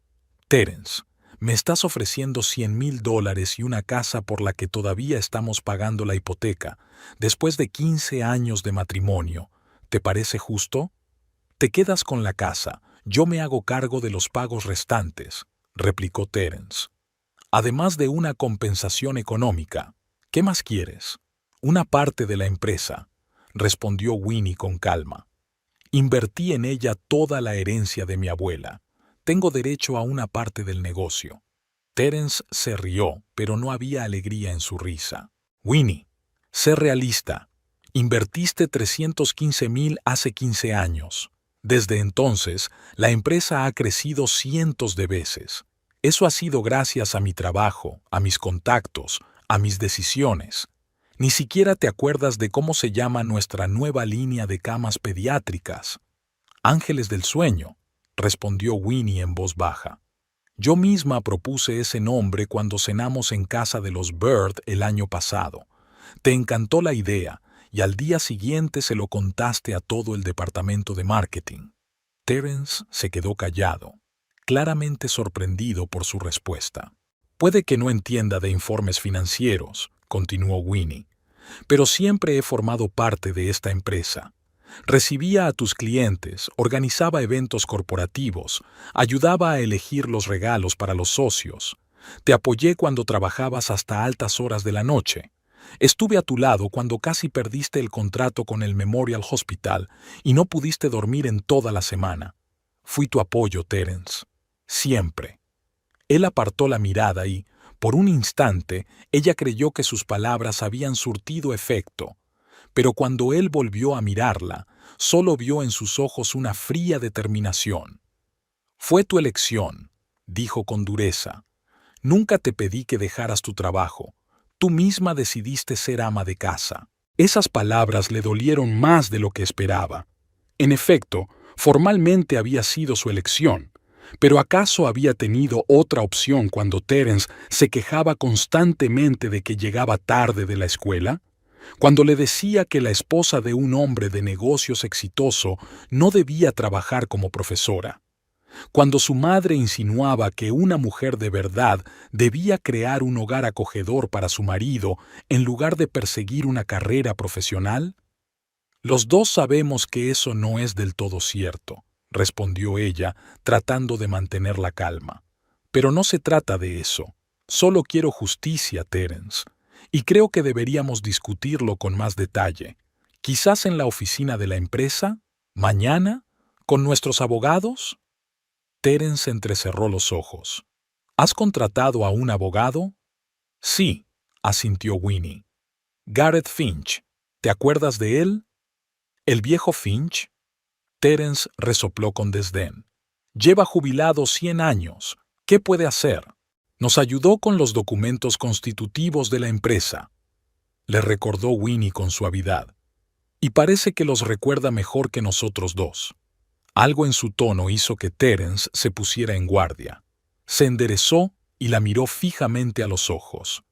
«Terence, me estás ofreciendo $100,000 y una casa por la que todavía estamos pagando la hipoteca, después de 15 años de matrimonio. ¿Te parece justo?». «Te quedas con la casa. Yo me hago cargo de los pagos restantes», replicó Terence. «Además de una compensación económica. ¿Qué más quieres?». «Una parte de la empresa», respondió Winnie con calma. «Invertí en ella toda la herencia de mi abuela. Tengo derecho a una parte del negocio». Terence se rió, pero no había alegría en su risa. «Winnie, sé realista. Invertiste $315,000 hace 15 años. Desde entonces, la empresa ha crecido cientos de veces. Eso ha sido gracias a mi trabajo, a mis contactos, a mis decisiones. Ni siquiera te acuerdas de cómo se llama nuestra nueva línea de camas pediátricas». «Ángeles del Sueño», respondió Winnie en voz baja. «Yo misma propuse ese nombre cuando cenamos en casa de los Bird el año pasado. Te encantó la idea y al día siguiente se lo contaste a todo el departamento de marketing». Terence se quedó callado, claramente sorprendido por su respuesta. «Puede que no entienda de informes financieros», continuó Winnie, «pero siempre he formado parte de esta empresa. Recibía a tus clientes, organizaba eventos corporativos, ayudaba a elegir los regalos para los socios. Te apoyé cuando trabajabas hasta altas horas de la noche. Estuve a tu lado cuando casi perdiste el contrato con el Memorial Hospital y no pudiste dormir en toda la semana. Fui tu apoyo, Terence. Siempre». Él apartó la mirada y, por un instante, ella creyó que sus palabras habían surtido efecto. Pero cuando él volvió a mirarla, solo vio en sus ojos una fría determinación. «Fue tu elección», dijo con dureza. «Nunca te pedí que dejaras tu trabajo. Tú misma decidiste ser ama de casa». Esas palabras le dolieron más de lo que esperaba. En efecto, formalmente había sido su elección. ¿Pero acaso había tenido otra opción cuando Terence se quejaba constantemente de que llegaba tarde de la escuela? Cuando le decía que la esposa de un hombre de negocios exitoso no debía trabajar como profesora. Cuando su madre insinuaba que una mujer de verdad debía crear un hogar acogedor para su marido en lugar de perseguir una carrera profesional. «Los dos sabemos que eso no es del todo cierto», respondió ella, tratando de mantener la calma. «Pero no se trata de eso. Solo quiero justicia, Terence. Y creo que deberíamos discutirlo con más detalle. Quizás en la oficina de la empresa, mañana, ¿Con nuestros abogados? Terence entrecerró los ojos. ¿Has contratado a un abogado? Sí, asintió Winnie. Gareth Finch. ¿Te acuerdas de él? ¿El viejo Finch? Terence resopló con desdén. Lleva jubilado 100 años. ¿Qué puede hacer? Nos ayudó con los documentos constitutivos de la empresa. Le recordó Winnie con suavidad. Y parece que los recuerda mejor que nosotros dos. Algo en su tono hizo que Terence se pusiera en guardia. Se enderezó y la miró fijamente a los ojos.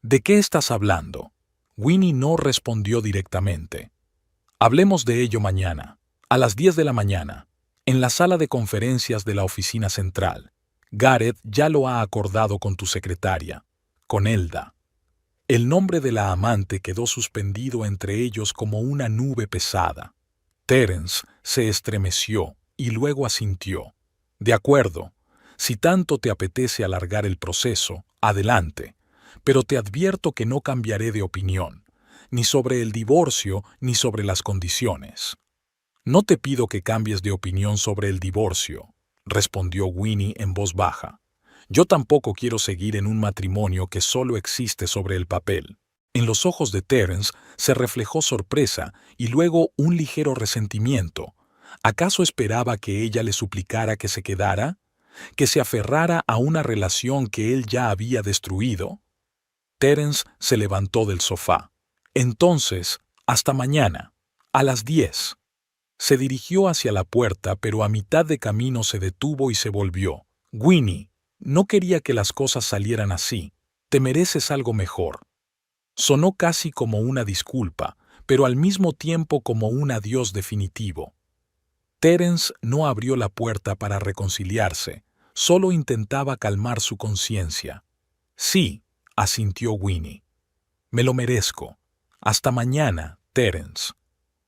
¿De qué estás hablando? Winnie no respondió directamente. Hablemos de ello mañana, a las 10 de la mañana, en la sala de conferencias de la oficina central. Gareth ya lo ha acordado con tu secretaria, con Elda. El nombre de la amante quedó suspendido entre ellos como una nube pesada. Terence se estremeció y luego asintió. De acuerdo, si tanto te apetece alargar el proceso, adelante, pero te advierto que no cambiaré de opinión, ni sobre el divorcio ni sobre las condiciones. No te pido que cambies de opinión sobre el divorcio, respondió Winnie en voz baja. Yo tampoco quiero seguir en un matrimonio que solo existe sobre el papel. En los ojos de Terence se reflejó sorpresa y luego un ligero resentimiento. ¿Acaso esperaba que ella le suplicara que se quedara? ¿Que se aferrara a una relación que él ya había destruido? Terence se levantó del sofá. Entonces, hasta mañana, a las 10. Se dirigió hacia la puerta, pero a mitad de camino se detuvo y se volvió. Winnie, no quería que las cosas salieran así. Te mereces algo mejor. Sonó casi como una disculpa, pero al mismo tiempo como un adiós definitivo. Terence no abrió la puerta para reconciliarse, solo intentaba calmar su conciencia. Sí, asintió Winnie. Me lo merezco. Hasta mañana, Terence.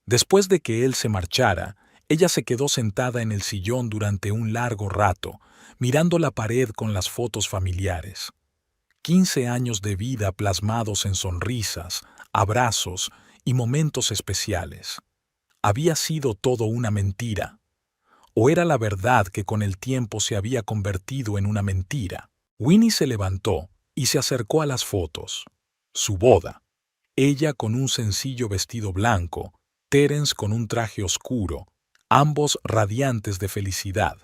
Después de que él se marchara, ella se quedó sentada en el sillón durante un largo rato, mirando la pared con las fotos familiares. 15 años de vida plasmados en sonrisas, abrazos y momentos especiales. ¿Había sido todo una mentira? ¿O era la verdad que con el tiempo se había convertido en una mentira? Winnie se levantó y se acercó a las fotos. Su boda. Ella con un sencillo vestido blanco, Terence con un traje oscuro, ambos radiantes de felicidad.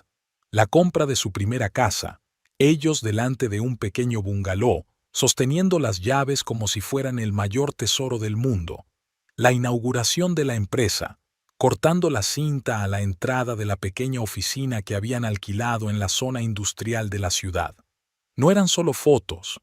La compra de su primera casa, ellos delante de un pequeño bungalow, sosteniendo las llaves como si fueran el mayor tesoro del mundo. La inauguración de la empresa, cortando la cinta a la entrada de la pequeña oficina que habían alquilado en la zona industrial de la ciudad. No eran solo fotos,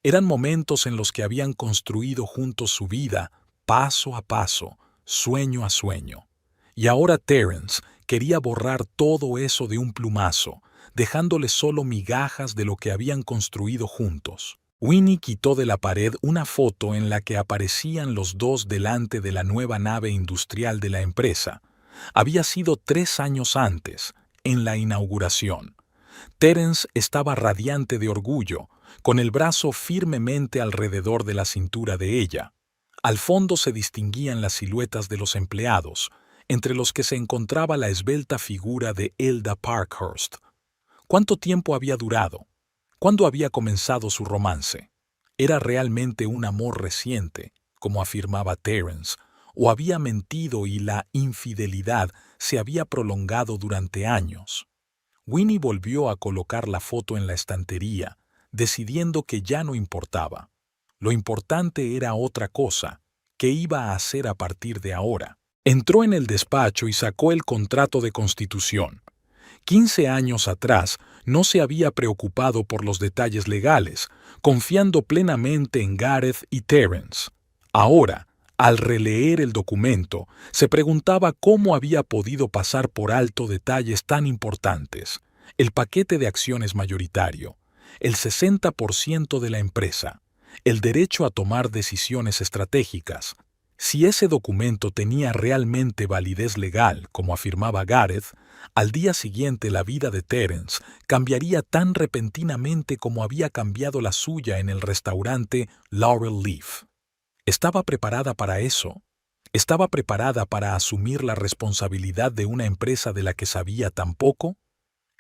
eran momentos en los que habían construido juntos su vida, paso a paso, sueño a sueño. Y ahora Terence quería borrar todo eso de un plumazo, dejándole solo migajas de lo que habían construido juntos. Winnie quitó de la pared una foto en la que aparecían los dos delante de la nueva nave industrial de la empresa. Había sido 3 años antes, en la inauguración. Terence estaba radiante de orgullo, con el brazo firmemente alrededor de la cintura de ella. Al fondo se distinguían las siluetas de los empleados, entre los que se encontraba la esbelta figura de Elda Parkhurst. ¿Cuánto tiempo había durado? ¿Cuándo había comenzado su romance? ¿Era realmente un amor reciente, como afirmaba Terence, o había mentido y la infidelidad se había prolongado durante años? Winnie volvió a colocar la foto en la estantería, decidiendo que ya no importaba. Lo importante era otra cosa, ¿qué iba a hacer a partir de ahora? Entró en el despacho y sacó el contrato de constitución. 15 años atrás no se había preocupado por los detalles legales, confiando plenamente en Gareth y Terence. Ahora, al releer el documento, se preguntaba cómo había podido pasar por alto detalles tan importantes. El paquete de acciones mayoritario, el 60% de la empresa, el derecho a tomar decisiones estratégicas. Si ese documento tenía realmente validez legal, como afirmaba Gareth, al día siguiente la vida de Terence cambiaría tan repentinamente como había cambiado la suya en el restaurante Laurel Leaf. ¿Estaba preparada para eso? ¿Estaba preparada para asumir la responsabilidad de una empresa de la que sabía tan poco?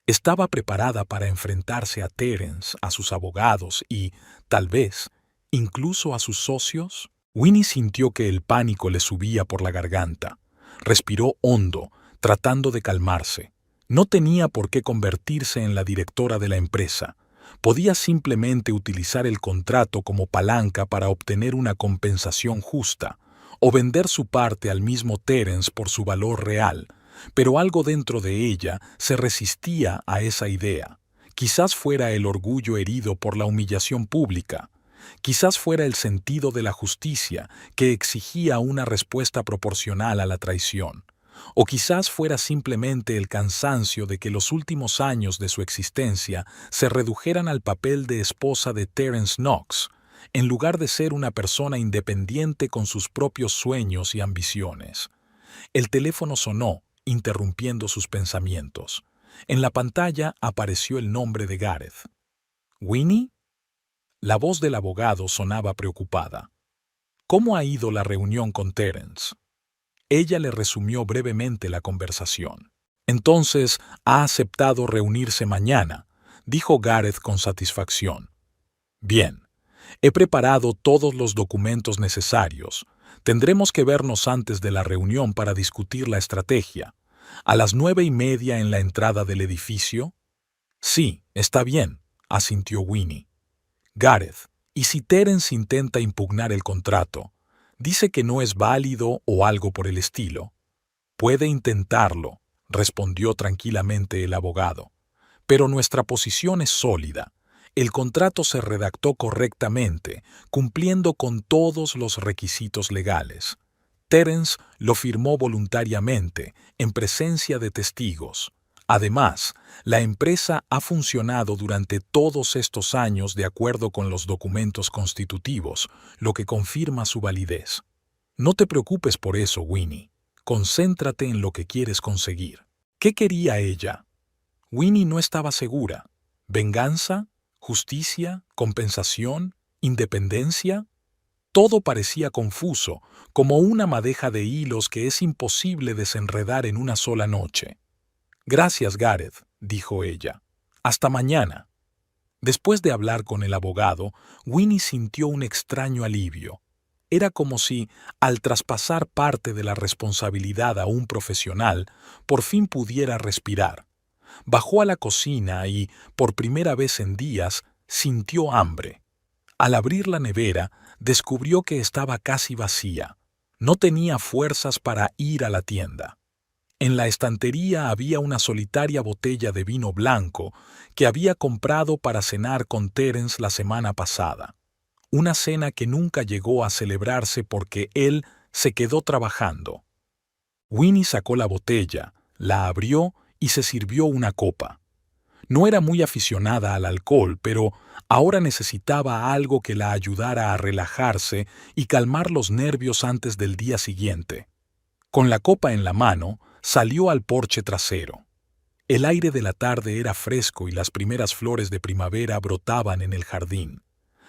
¿Estaba preparada para enfrentarse a Terence, a sus abogados y, tal vez, incluso a sus socios? Winnie sintió que el pánico le subía por la garganta. Respiró hondo, tratando de calmarse. No tenía por qué convertirse en la directora de la empresa. Podía simplemente utilizar el contrato como palanca para obtener una compensación justa, o vender su parte al mismo Terence por su valor real, pero algo dentro de ella se resistía a esa idea. Quizás fuera el orgullo herido por la humillación pública, quizás fuera el sentido de la justicia que exigía una respuesta proporcional a la traición, o quizás fuera simplemente el cansancio de que los últimos años de su existencia se redujeran al papel de esposa de Terence Knox, en lugar de ser una persona independiente con sus propios sueños y ambiciones. El teléfono sonó, interrumpiendo sus pensamientos. En la pantalla apareció el nombre de Gareth. ¿Winnie? La voz del abogado sonaba preocupada. ¿Cómo ha ido la reunión con Terence? Ella le resumió brevemente la conversación. Entonces, ha aceptado reunirse mañana, dijo Gareth con satisfacción. Bien. He preparado todos los documentos necesarios. Tendremos que vernos antes de la reunión para discutir la estrategia. ¿A las 9:30 en la entrada del edificio? Sí, está bien, asintió Winnie. Gareth, ¿y si Terence intenta impugnar el contrato? Dice que no es válido o algo por el estilo. Puede intentarlo, respondió tranquilamente el abogado. Pero nuestra posición es sólida. El contrato se redactó correctamente, cumpliendo con todos los requisitos legales. Terence lo firmó voluntariamente, en presencia de testigos. Además, la empresa ha funcionado durante todos estos años de acuerdo con los documentos constitutivos, lo que confirma su validez. No te preocupes por eso, Winnie. Concéntrate en lo que quieres conseguir. ¿Qué quería ella? Winnie no estaba segura. ¿Venganza? ¿Justicia? ¿Compensación? ¿Independencia? Todo parecía confuso, como una madeja de hilos que es imposible desenredar en una sola noche. Gracias, Gareth, dijo ella. Hasta mañana. Después de hablar con el abogado, Winnie sintió un extraño alivio. Era como si, al traspasar parte de la responsabilidad a un profesional, por fin pudiera respirar. Bajó a la cocina y, por primera vez en días, sintió hambre. Al abrir la nevera, descubrió que estaba casi vacía. No tenía fuerzas para ir a la tienda. En la estantería había una solitaria botella de vino blanco que había comprado para cenar con Terence la semana pasada. Una cena que nunca llegó a celebrarse porque él se quedó trabajando. Winnie sacó la botella, la abrió y se sirvió una copa. No era muy aficionada al alcohol, pero ahora necesitaba algo que la ayudara a relajarse y calmar los nervios antes del día siguiente. Con la copa en la mano, salió al porche trasero. El aire de la tarde era fresco y las primeras flores de primavera brotaban en el jardín.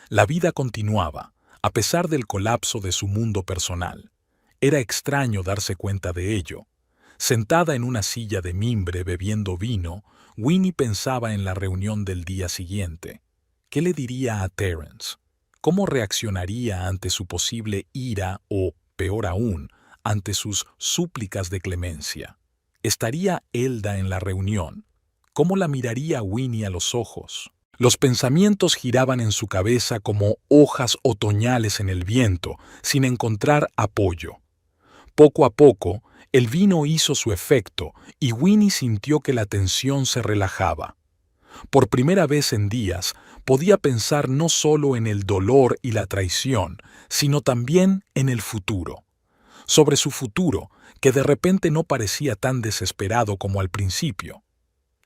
La vida continuaba, a pesar del colapso de su mundo personal. Era extraño darse cuenta de ello. Sentada en una silla de mimbre bebiendo vino, Winnie pensaba en la reunión del día siguiente. ¿Qué le diría a Terence? ¿Cómo reaccionaría ante su posible ira o, peor aún, ante sus súplicas de clemencia? ¿Estaría Elda en la reunión? ¿Cómo la miraría Winnie a los ojos? Los pensamientos giraban en su cabeza como hojas otoñales en el viento, sin encontrar apoyo. Poco a poco, el vino hizo su efecto y Winnie sintió que la tensión se relajaba. Por primera vez en días, podía pensar no solo en el dolor y la traición, sino también en el futuro. Sobre su futuro, que de repente no parecía tan desesperado como al principio.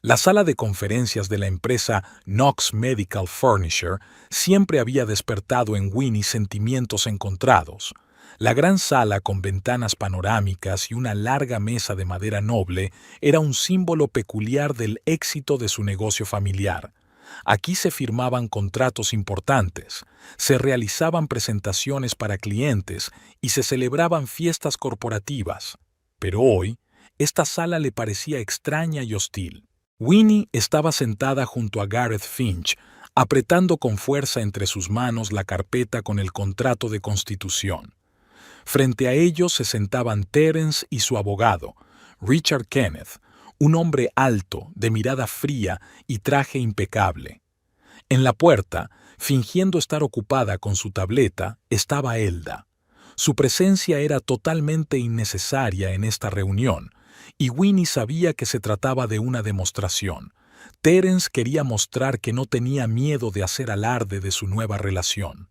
La sala de conferencias de la empresa Knox Medical Furniture siempre había despertado en Winnie sentimientos encontrados. La gran sala con ventanas panorámicas y una larga mesa de madera noble era un símbolo peculiar del éxito de su negocio familiar. Aquí se firmaban contratos importantes, se realizaban presentaciones para clientes y se celebraban fiestas corporativas. Pero hoy, esta sala le parecía extraña y hostil. Winnie estaba sentada junto a Gareth Finch, apretando con fuerza entre sus manos la carpeta con el contrato de constitución. Frente a ellos se sentaban Terence y su abogado, Richard Kenneth, un hombre alto, de mirada fría y traje impecable. En la puerta, fingiendo estar ocupada con su tableta, estaba Elda. Su presencia era totalmente innecesaria en esta reunión, y Winnie sabía que se trataba de una demostración. Terence quería mostrar que no tenía miedo de hacer alarde de su nueva relación.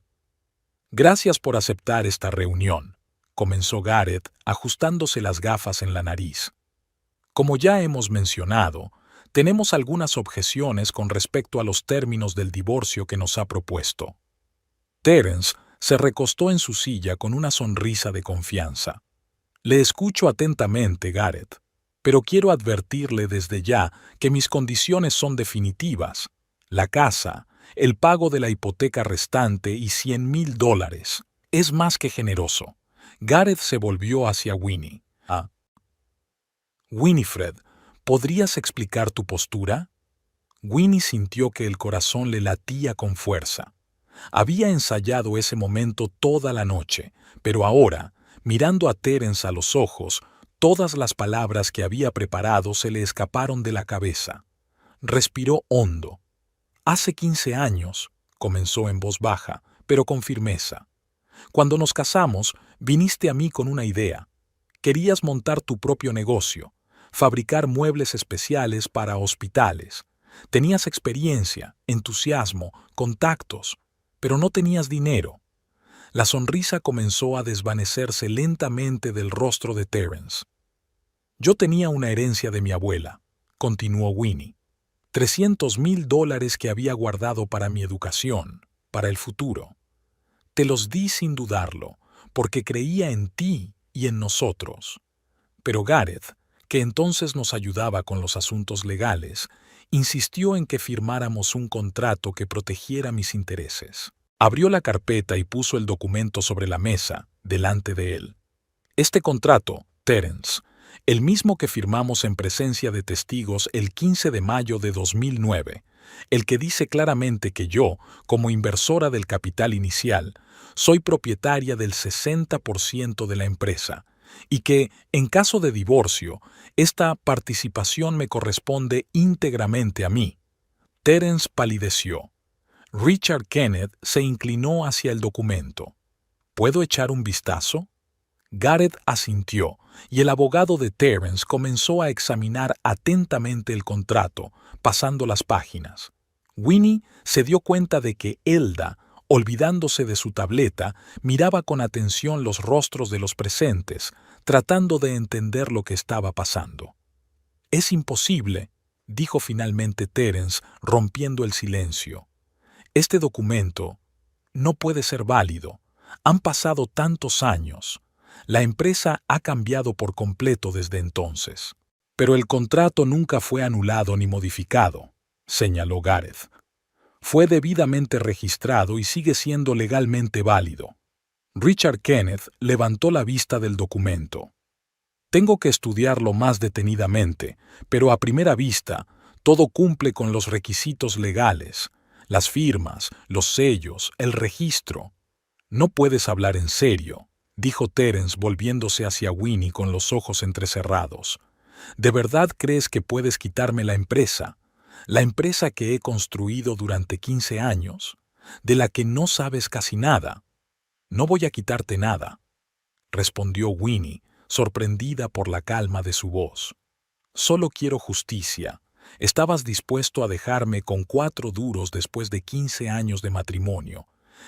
«Gracias por aceptar esta reunión», comenzó Gareth, ajustándose las gafas en la nariz. «Como ya hemos mencionado, tenemos algunas objeciones con respecto a los términos del divorcio que nos ha propuesto». Terence se recostó en su silla con una sonrisa de confianza. «Le escucho atentamente, Gareth, pero quiero advertirle desde ya que mis condiciones son definitivas. La casa, el pago de la hipoteca restante y $100,000. Es más que generoso». Gareth se volvió hacia Winnie. «Winifred, ¿podrías explicar tu postura?» Winnie sintió que el corazón le latía con fuerza. Había ensayado ese momento toda la noche, pero ahora, mirando a Terence a los ojos, todas las palabras que había preparado se le escaparon de la cabeza. Respiró hondo. «Hace 15 años», comenzó en voz baja, pero con firmeza. «Cuando nos casamos, viniste a mí con una idea. Querías montar tu propio negocio, fabricar muebles especiales para hospitales. Tenías experiencia, entusiasmo, contactos, pero no tenías dinero». La sonrisa comenzó a desvanecerse lentamente del rostro de Terence. «Yo tenía una herencia de mi abuela», continuó Winnie. $300,000 que había guardado para mi educación, para el futuro. Te los di sin dudarlo, porque creía en ti y en nosotros. Pero Gareth, que entonces nos ayudaba con los asuntos legales, insistió en que firmáramos un contrato que protegiera mis intereses. Abrió la carpeta y puso el documento sobre la mesa, delante de él. «Este contrato, Terence, el mismo que firmamos en presencia de testigos el 15 de mayo de 2009, el que dice claramente que yo, como inversora del capital inicial, soy propietaria del 60% de la empresa, y que, en caso de divorcio, esta participación me corresponde íntegramente a mí». Terence palideció. Richard Kenneth se inclinó hacia el documento. «¿Puedo echar un vistazo?» Gareth asintió, y el abogado de Terence comenzó a examinar atentamente el contrato, pasando las páginas. Winnie se dio cuenta de que Elda, olvidándose de su tableta, miraba con atención los rostros de los presentes, tratando de entender lo que estaba pasando. «Es imposible», dijo finalmente Terence, rompiendo el silencio. «Este documento no puede ser válido. Han pasado tantos años. La empresa ha cambiado por completo desde entonces». «Pero el contrato nunca fue anulado ni modificado», señaló Gareth. «Fue debidamente registrado y sigue siendo legalmente válido». Richard Kenneth levantó la vista del documento. «Tengo que estudiarlo más detenidamente, pero a primera vista, todo cumple con los requisitos legales, las firmas, los sellos, el registro». «No puedes hablar en serio», dijo Terence volviéndose hacia Winnie con los ojos entrecerrados. «¿De verdad crees que puedes quitarme la empresa que he construido durante 15 años, de la que no sabes casi nada?» «No voy a quitarte nada», respondió Winnie, sorprendida por la calma de su voz. «Solo quiero justicia. Estabas dispuesto a dejarme con 4 duros después de 15 años de matrimonio.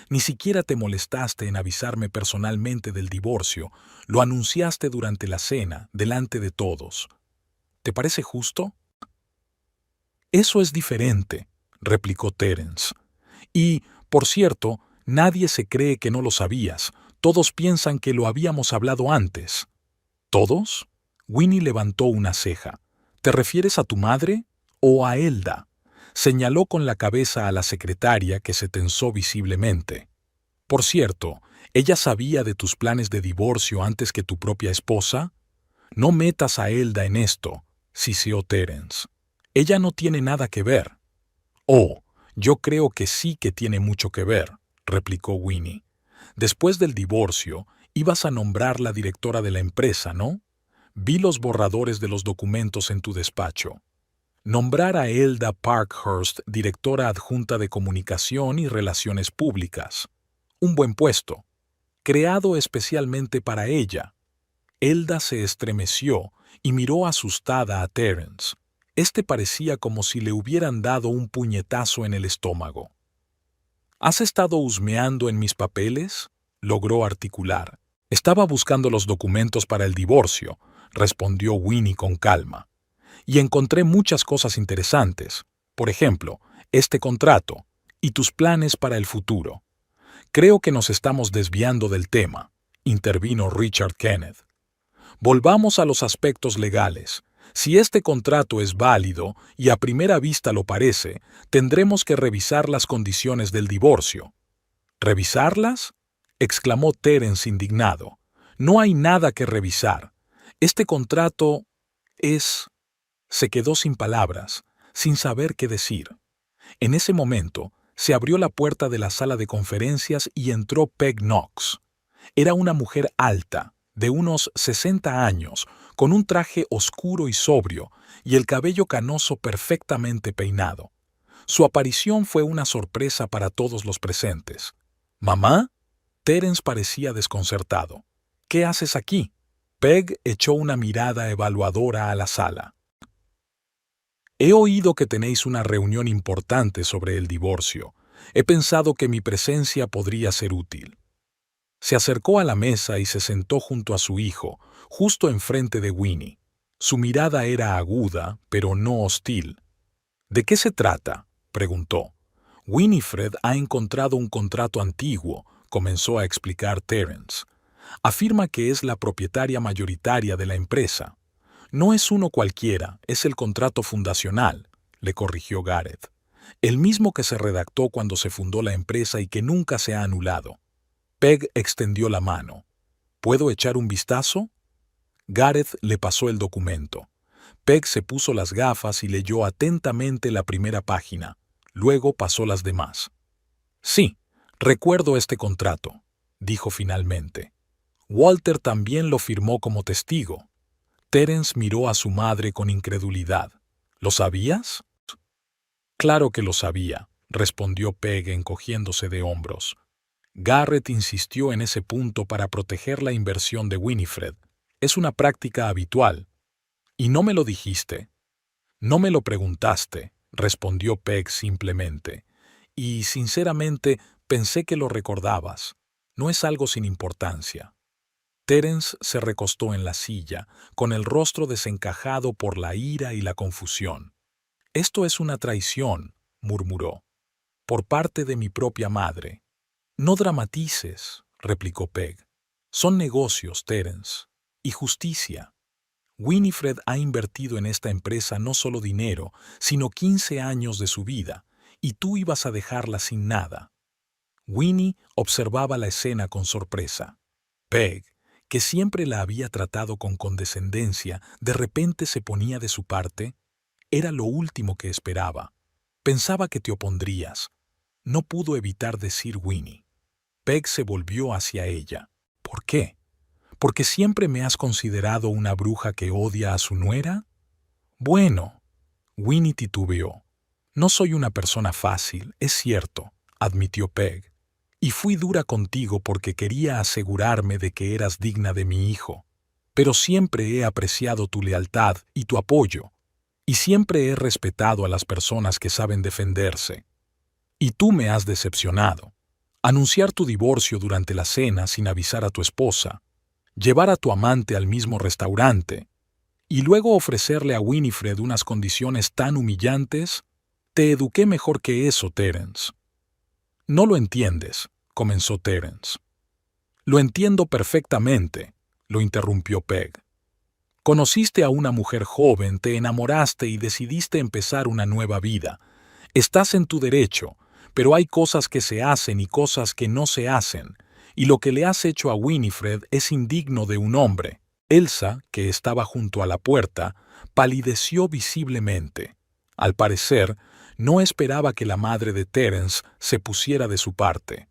Ni siquiera te molestaste en avisarme personalmente del divorcio. Lo anunciaste durante la cena, delante de todos. ¿Te parece justo?» «Eso es diferente», replicó Terence. «Y, por cierto, nadie se cree que no lo sabías. Todos piensan que lo habíamos hablado antes». «¿Todos?» Winnie levantó una ceja. «¿Te refieres a tu madre o a Elda?» Señaló con la cabeza a la secretaria, que se tensó visiblemente. Por cierto, ¿ella sabía de tus planes de divorcio antes que tu propia esposa? No metas a Elda en esto, siseó Terence. Ella no tiene nada que ver. Oh, yo creo que sí que tiene mucho que ver, replicó Winnie. Después del divorcio, ibas a nombrarla directora de la empresa, ¿no? Vi los borradores de los documentos en tu despacho. Nombrar a Elda Parkhurst directora adjunta de Comunicación y Relaciones Públicas. Un buen puesto, creado especialmente para ella. Elda se estremeció y miró asustada a Terence. Este parecía como si le hubieran dado un puñetazo en el estómago. ¿Has estado husmeando en mis papeles?, logró articular. Estaba buscando los documentos para el divorcio, respondió Winnie con calma. Y encontré muchas cosas interesantes. Por ejemplo, este contrato y tus planes para el futuro. Creo que nos estamos desviando del tema, intervino Richard Kenneth. Volvamos a los aspectos legales. Si este contrato es válido, y a primera vista lo parece, tendremos que revisar las condiciones del divorcio. ¿Revisarlas?, exclamó Terence indignado. No hay nada que revisar. Este contrato es... Se quedó sin palabras, sin saber qué decir. En ese momento, se abrió la puerta de la sala de conferencias y entró Peg Knox. Era una mujer alta, de unos 60 años, con un traje oscuro y sobrio, y el cabello canoso perfectamente peinado. Su aparición fue una sorpresa para todos los presentes. ¿Mamá? Terence parecía desconcertado. ¿Qué haces aquí? Peg echó una mirada evaluadora a la sala. He oído que tenéis una reunión importante sobre el divorcio. He pensado que mi presencia podría ser útil. Se acercó a la mesa y se sentó junto a su hijo, justo enfrente de Winnie. Su mirada era aguda, pero no hostil. ¿De qué se trata?, preguntó. Winifred ha encontrado un contrato antiguo, comenzó a explicar Terence. Afirma que es la propietaria mayoritaria de la empresa. No es uno cualquiera, es el contrato fundacional, le corrigió Gareth. El mismo que se redactó cuando se fundó la empresa y que nunca se ha anulado. Peg extendió la mano. ¿Puedo echar un vistazo? Gareth le pasó el documento. Peg se puso las gafas y leyó atentamente la primera página. Luego pasó las demás. Sí, recuerdo este contrato, dijo finalmente. Walter también lo firmó como testigo. Terence miró a su madre con incredulidad. ¿Lo sabías? Claro que lo sabía, respondió Peg encogiéndose de hombros. Garrett insistió en ese punto para proteger la inversión de Winifred. Es una práctica habitual. ¿Y no me lo dijiste? No me lo preguntaste, respondió Peg simplemente. Y, sinceramente, pensé que lo recordabas. No es algo sin importancia. Terence se recostó en la silla, con el rostro desencajado por la ira y la confusión. «Esto es una traición», murmuró, «por parte de mi propia madre». «No dramatices», replicó Peg. «Son negocios, Terence, y justicia. Winifred ha invertido en esta empresa no solo dinero, sino 15 años de su vida, y tú ibas a dejarla sin nada». Winnie observaba la escena con sorpresa. Peg, que siempre la había tratado con condescendencia, de repente se ponía de su parte. Era lo último que esperaba. Pensaba que te opondrías. No pudo evitar decir Winnie. Peg se volvió hacia ella. ¿Por qué? ¿Porque siempre me has considerado una bruja que odia a su nuera? Bueno, Winnie titubeó. No soy una persona fácil, es cierto, admitió Peg. Y fui dura contigo porque quería asegurarme de que eras digna de mi hijo. Pero siempre he apreciado tu lealtad y tu apoyo. Y siempre he respetado a las personas que saben defenderse. Y tú me has decepcionado. Anunciar tu divorcio durante la cena sin avisar a tu esposa. Llevar a tu amante al mismo restaurante. Y luego ofrecerle a Winifred unas condiciones tan humillantes. Te eduqué mejor que eso, Terence. No lo entiendes, comenzó Terence. Lo entiendo perfectamente, lo interrumpió Peg. Conociste a una mujer joven, te enamoraste y decidiste empezar una nueva vida. Estás en tu derecho, pero hay cosas que se hacen y cosas que no se hacen, y lo que le has hecho a Winifred es indigno de un hombre. Elsa, que estaba junto a la puerta, palideció visiblemente. Al parecer, no esperaba que la madre de Terence se pusiera de su parte.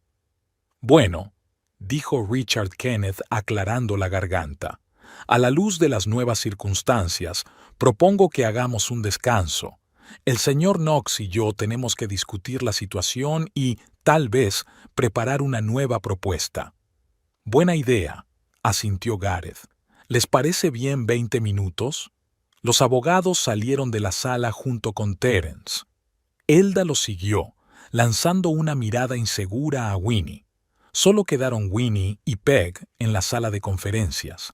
Bueno, dijo Richard Kenneth aclarando la garganta, a la luz de las nuevas circunstancias, propongo que hagamos un descanso. El señor Knox y yo tenemos que discutir la situación y, tal vez, preparar una nueva propuesta. Buena idea, asintió Gareth. ¿Les parece bien 20 minutos? Los abogados salieron de la sala junto con Terence. Elda los siguió, lanzando una mirada insegura a Winnie. Solo quedaron Winnie y Peg en la sala de conferencias.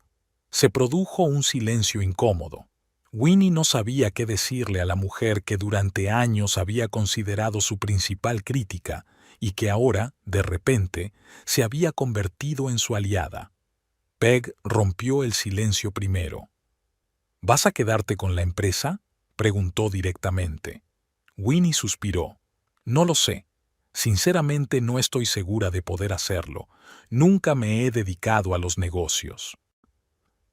Se produjo un silencio incómodo. Winnie no sabía qué decirle a la mujer que durante años había considerado su principal crítica y que ahora, de repente, se había convertido en su aliada. Peg rompió el silencio primero. ¿Vas a quedarte con la empresa?, preguntó directamente. Winnie suspiró. No lo sé. Sinceramente no estoy segura de poder hacerlo. Nunca me he dedicado a los negocios.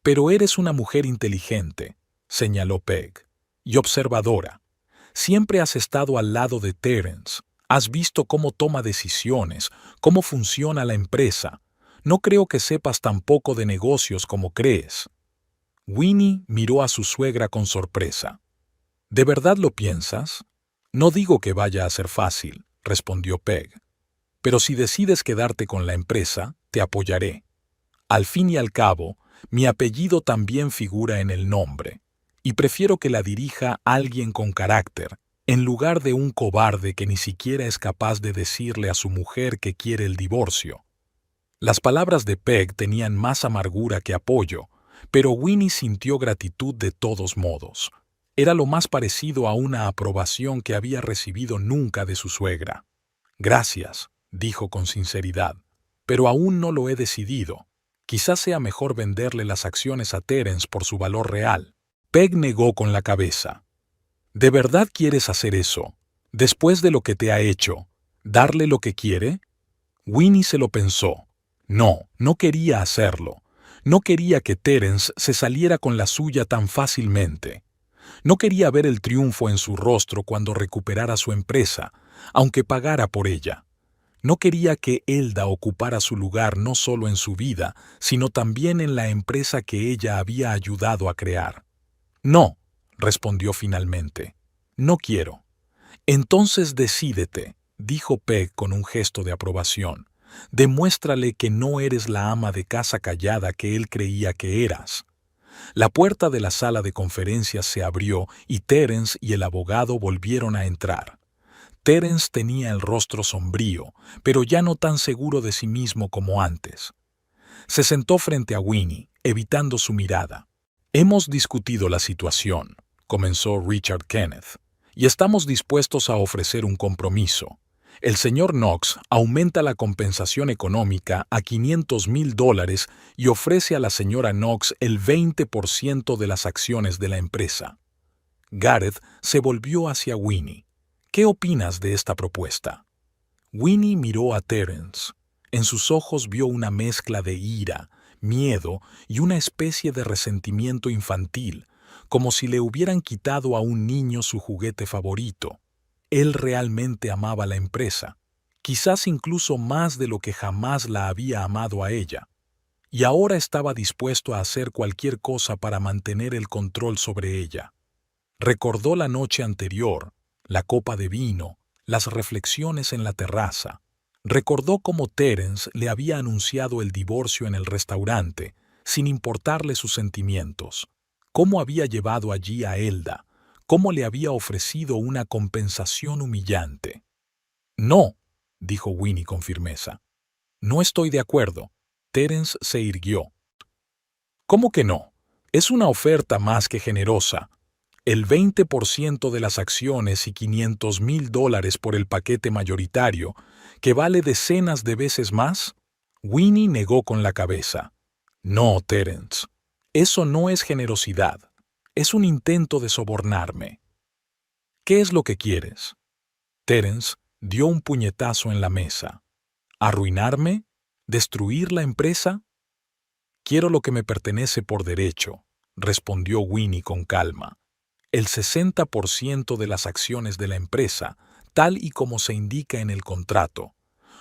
Pero eres una mujer inteligente, señaló Peg, y observadora. Siempre has estado al lado de Terence. Has visto cómo toma decisiones, cómo funciona la empresa. No creo que sepas tan poco de negocios como crees. Winnie miró a su suegra con sorpresa. ¿De verdad lo piensas? No digo que vaya a ser fácil, respondió Peg. Pero si decides quedarte con la empresa, te apoyaré. Al fin y al cabo, mi apellido también figura en el nombre, y prefiero que la dirija alguien con carácter, en lugar de un cobarde que ni siquiera es capaz de decirle a su mujer que quiere el divorcio. Las palabras de Peg tenían más amargura que apoyo, pero Winnie sintió gratitud de todos modos. Era lo más parecido a una aprobación que había recibido nunca de su suegra. Gracias, dijo con sinceridad, pero aún no lo he decidido. Quizás sea mejor venderle las acciones a Terence por su valor real. Peg negó con la cabeza. ¿De verdad quieres hacer eso? Después de lo que te ha hecho, ¿darle lo que quiere? Winnie se lo pensó. No, no quería hacerlo. No quería que Terence se saliera con la suya tan fácilmente. No quería ver el triunfo en su rostro cuando recuperara su empresa, aunque pagara por ella. No quería que Elda ocupara su lugar no solo en su vida, sino también en la empresa que ella había ayudado a crear. No, respondió finalmente. No quiero. Entonces decídete, dijo Peg con un gesto de aprobación. Demuéstrale que no eres la ama de casa callada que él creía que eras. La puerta de la sala de conferencias se abrió y Terence y el abogado volvieron a entrar. Terence tenía el rostro sombrío, pero ya no tan seguro de sí mismo como antes. Se sentó frente a Winnie, evitando su mirada. Hemos discutido la situación, comenzó Richard Kenneth, y estamos dispuestos a ofrecer un compromiso. El señor Knox aumenta la compensación económica a $500,000 y ofrece a la señora Knox el 20% de las acciones de la empresa. Gareth se volvió hacia Winnie. ¿Qué opinas de esta propuesta? Winnie miró a Terence. En sus ojos vio una mezcla de ira, miedo y una especie de resentimiento infantil, como si le hubieran quitado a un niño su juguete favorito. Él realmente amaba la empresa, quizás incluso más de lo que jamás la había amado a ella, y ahora estaba dispuesto a hacer cualquier cosa para mantener el control sobre ella. Recordó la noche anterior, la copa de vino, las reflexiones en la terraza. Recordó cómo Terence le había anunciado el divorcio en el restaurante, sin importarle sus sentimientos, cómo había llevado allí a Elda, cómo le había ofrecido una compensación humillante. No, dijo Winnie con firmeza. No estoy de acuerdo. Terence se irguió. ¿Cómo que no? Es una oferta más que generosa. El 20% de las acciones y $500,000 por el paquete mayoritario, que vale decenas de veces más. Winnie negó con la cabeza. No, Terence. Eso no es generosidad. Es un intento de sobornarme. ¿Qué es lo que quieres? Terence dio un puñetazo en la mesa. ¿Arruinarme? ¿Destruir la empresa? Quiero lo que me pertenece por derecho, respondió Winnie con calma. El 60% de las acciones de la empresa, tal y como se indica en el contrato.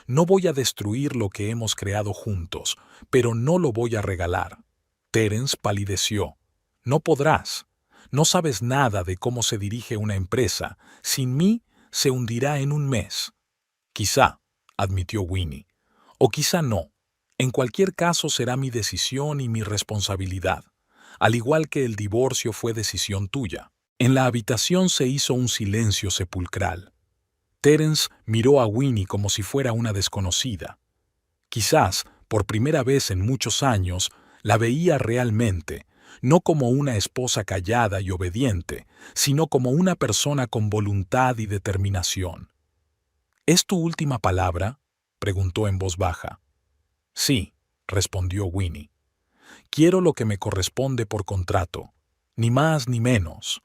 No voy a destruir lo que hemos creado juntos, pero no lo voy a regalar. Terence palideció. No podrás. No sabes nada de cómo se dirige una empresa. Sin mí, se hundirá en un mes. Quizá, admitió Winnie. O quizá no. En cualquier caso será mi decisión y mi responsabilidad, al igual que el divorcio fue decisión tuya. En la habitación se hizo un silencio sepulcral. Terence miró a Winnie como si fuera una desconocida. Quizás, por primera vez en muchos años, la veía realmente, no como una esposa callada y obediente, sino como una persona con voluntad y determinación. ¿Es tu última palabra?, preguntó en voz baja. Sí, respondió Winnie. Quiero lo que me corresponde por contrato, ni más ni menos.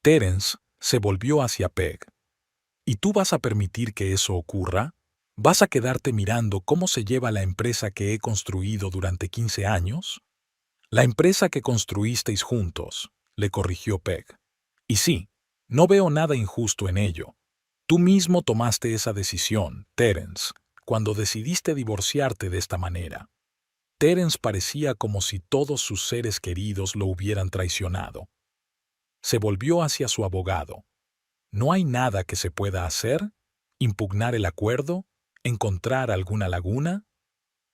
Terence se volvió hacia Peg. ¿Y tú vas a permitir que eso ocurra? ¿Vas a quedarte mirando cómo se lleva la empresa que he construido durante 15 años? La empresa que construisteis juntos, le corrigió Peg. Y sí, no veo nada injusto en ello. Tú mismo tomaste esa decisión, Terence, cuando decidiste divorciarte de esta manera. Terence parecía como si todos sus seres queridos lo hubieran traicionado. Se volvió hacia su abogado. ¿No hay nada que se pueda hacer? ¿Impugnar el acuerdo? ¿Encontrar alguna laguna?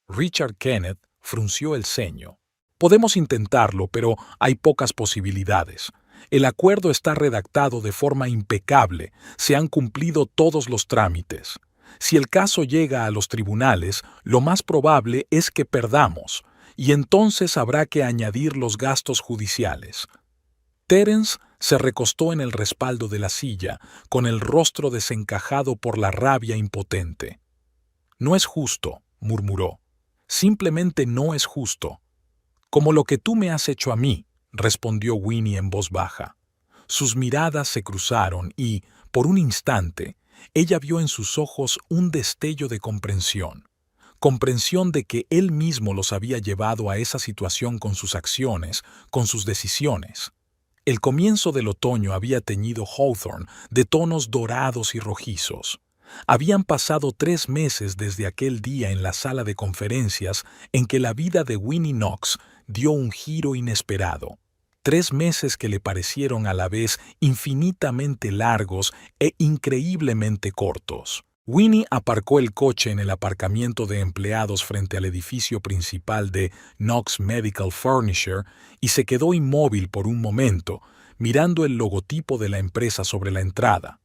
Richard Kenneth frunció el ceño. Podemos intentarlo, pero hay pocas posibilidades. El acuerdo está redactado de forma impecable, se han cumplido todos los trámites. Si el caso llega a los tribunales, lo más probable es que perdamos, y entonces habrá que añadir los gastos judiciales. Terence se recostó en el respaldo de la silla, con el rostro desencajado por la rabia impotente. No es justo, murmuró. Simplemente no es justo. Como lo que tú me has hecho a mí, respondió Winnie en voz baja. Sus miradas se cruzaron y, por un instante, ella vio en sus ojos un destello de comprensión. Comprensión de que él mismo los había llevado a esa situación con sus acciones, con sus decisiones. El comienzo del otoño había teñido Hawthorne de tonos dorados y rojizos. Habían pasado 3 meses desde aquel día en la sala de conferencias en que la vida de Winnie Knox dio un giro inesperado. 3 meses que le parecieron a la vez infinitamente largos e increíblemente cortos. Winnie aparcó el coche en el aparcamiento de empleados frente al edificio principal de Knox Medical Furniture y se quedó inmóvil por un momento, mirando el logotipo de la empresa sobre la entrada.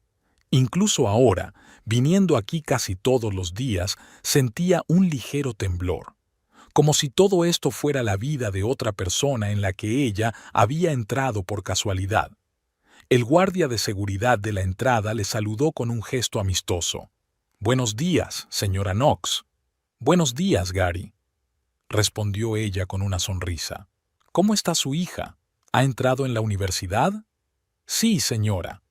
Incluso ahora, viniendo aquí casi todos los días, sentía un ligero temblor, como si todo esto fuera la vida de otra persona en la que ella había entrado por casualidad. El guardia de seguridad de la entrada le saludó con un gesto amistoso. «Buenos días, señora Knox». «Buenos días, Gary», respondió ella con una sonrisa. «¿Cómo está su hija? ¿Ha entrado en la universidad?» «Sí, señora»,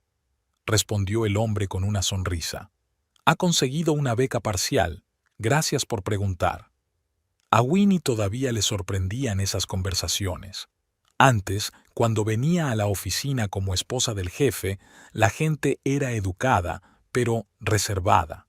respondió el hombre con una sonrisa. «Ha conseguido una beca parcial. Gracias por preguntar». A Winnie todavía le sorprendían esas conversaciones. Antes, cuando venía a la oficina como esposa del jefe, la gente era educada, pero reservada.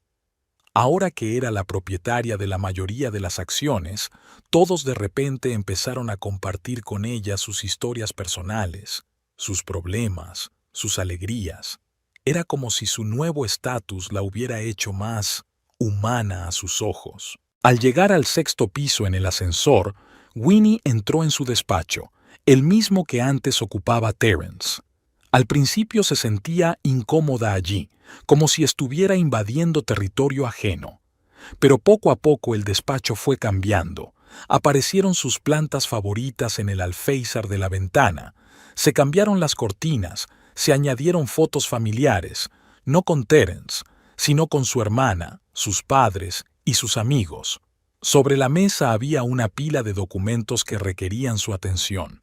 Ahora que era la propietaria de la mayoría de las acciones, todos de repente empezaron a compartir con ella sus historias personales, sus problemas, sus alegrías. Era como si su nuevo estatus la hubiera hecho más humana a sus ojos. Al llegar al 6º piso en el ascensor, Winnie entró en su despacho, el mismo que antes ocupaba Terence. Al principio se sentía incómoda allí, como si estuviera invadiendo territorio ajeno. Pero poco a poco el despacho fue cambiando. Aparecieron sus plantas favoritas en el alféizar de la ventana. Se cambiaron las cortinas, se añadieron fotos familiares, no con Terence, sino con su hermana, sus padres y sus amigos. Sobre la mesa había una pila de documentos que requerían su atención.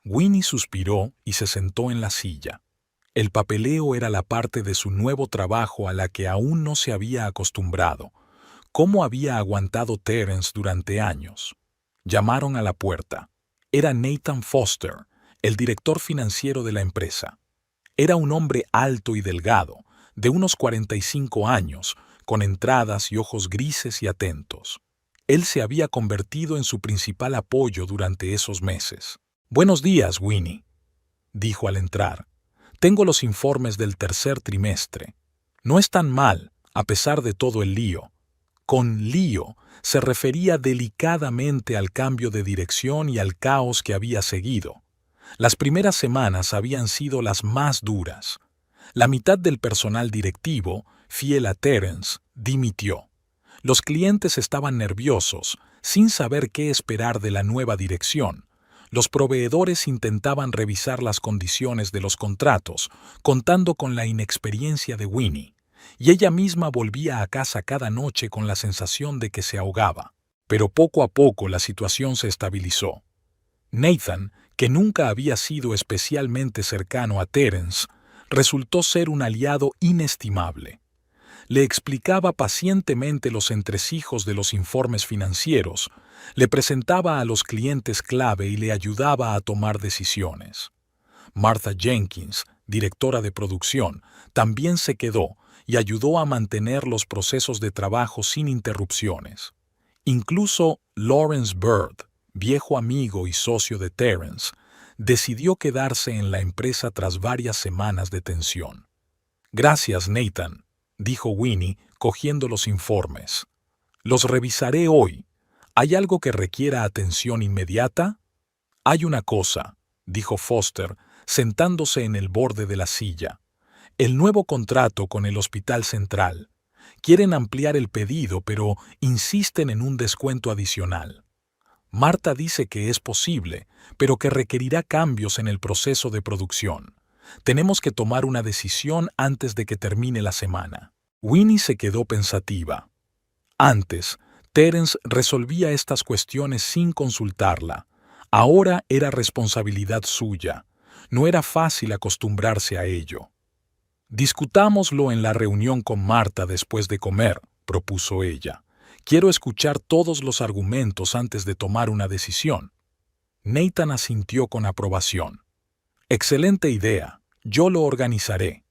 Winnie suspiró y se sentó en la silla. El papeleo era la parte de su nuevo trabajo a la que aún no se había acostumbrado. ¿Cómo había aguantado Terence durante años? Llamaron a la puerta. Era Nathan Foster, el director financiero de la empresa. Era un hombre alto y delgado, de unos 45 años, con entradas y ojos grises y atentos. Él se había convertido en su principal apoyo durante esos meses. «Buenos días, Winnie», dijo al entrar. «Tengo los informes del tercer trimestre. No están mal, a pesar de todo el lío». Con lío se refería delicadamente al cambio de dirección y al caos que había seguido. Las primeras semanas habían sido las más duras. La mitad del personal directivo, fiel a Terence, dimitió. Los clientes estaban nerviosos, sin saber qué esperar de la nueva dirección. Los proveedores intentaban revisar las condiciones de los contratos, contando con la inexperiencia de Winnie, y ella misma volvía a casa cada noche con la sensación de que se ahogaba. Pero poco a poco la situación se estabilizó. Nathan, que nunca había sido especialmente cercano a Terence, resultó ser un aliado inestimable. Le explicaba pacientemente los entresijos de los informes financieros, le presentaba a los clientes clave y le ayudaba a tomar decisiones. Martha Jenkins, directora de producción, también se quedó y ayudó a mantener los procesos de trabajo sin interrupciones. Incluso Lawrence Bird, viejo amigo y socio de Terence, decidió quedarse en la empresa tras varias semanas de tensión. «Gracias, Nathan», dijo Winnie, cogiendo los informes. «Los revisaré hoy. ¿Hay algo que requiera atención inmediata?» «Hay una cosa», dijo Foster, sentándose en el borde de la silla. «El nuevo contrato con el Hospital Central. Quieren ampliar el pedido, pero insisten en un descuento adicional. Marta dice que es posible, pero que requerirá cambios en el proceso de producción. Tenemos que tomar una decisión antes de que termine la semana». Winnie se quedó pensativa. Antes, Terence resolvía estas cuestiones sin consultarla. Ahora era responsabilidad suya. No era fácil acostumbrarse a ello. «Discutámoslo en la reunión con Marta después de comer», propuso ella. «Quiero escuchar todos los argumentos antes de tomar una decisión». Nathan asintió con aprobación. «Excelente idea. Yo lo organizaré».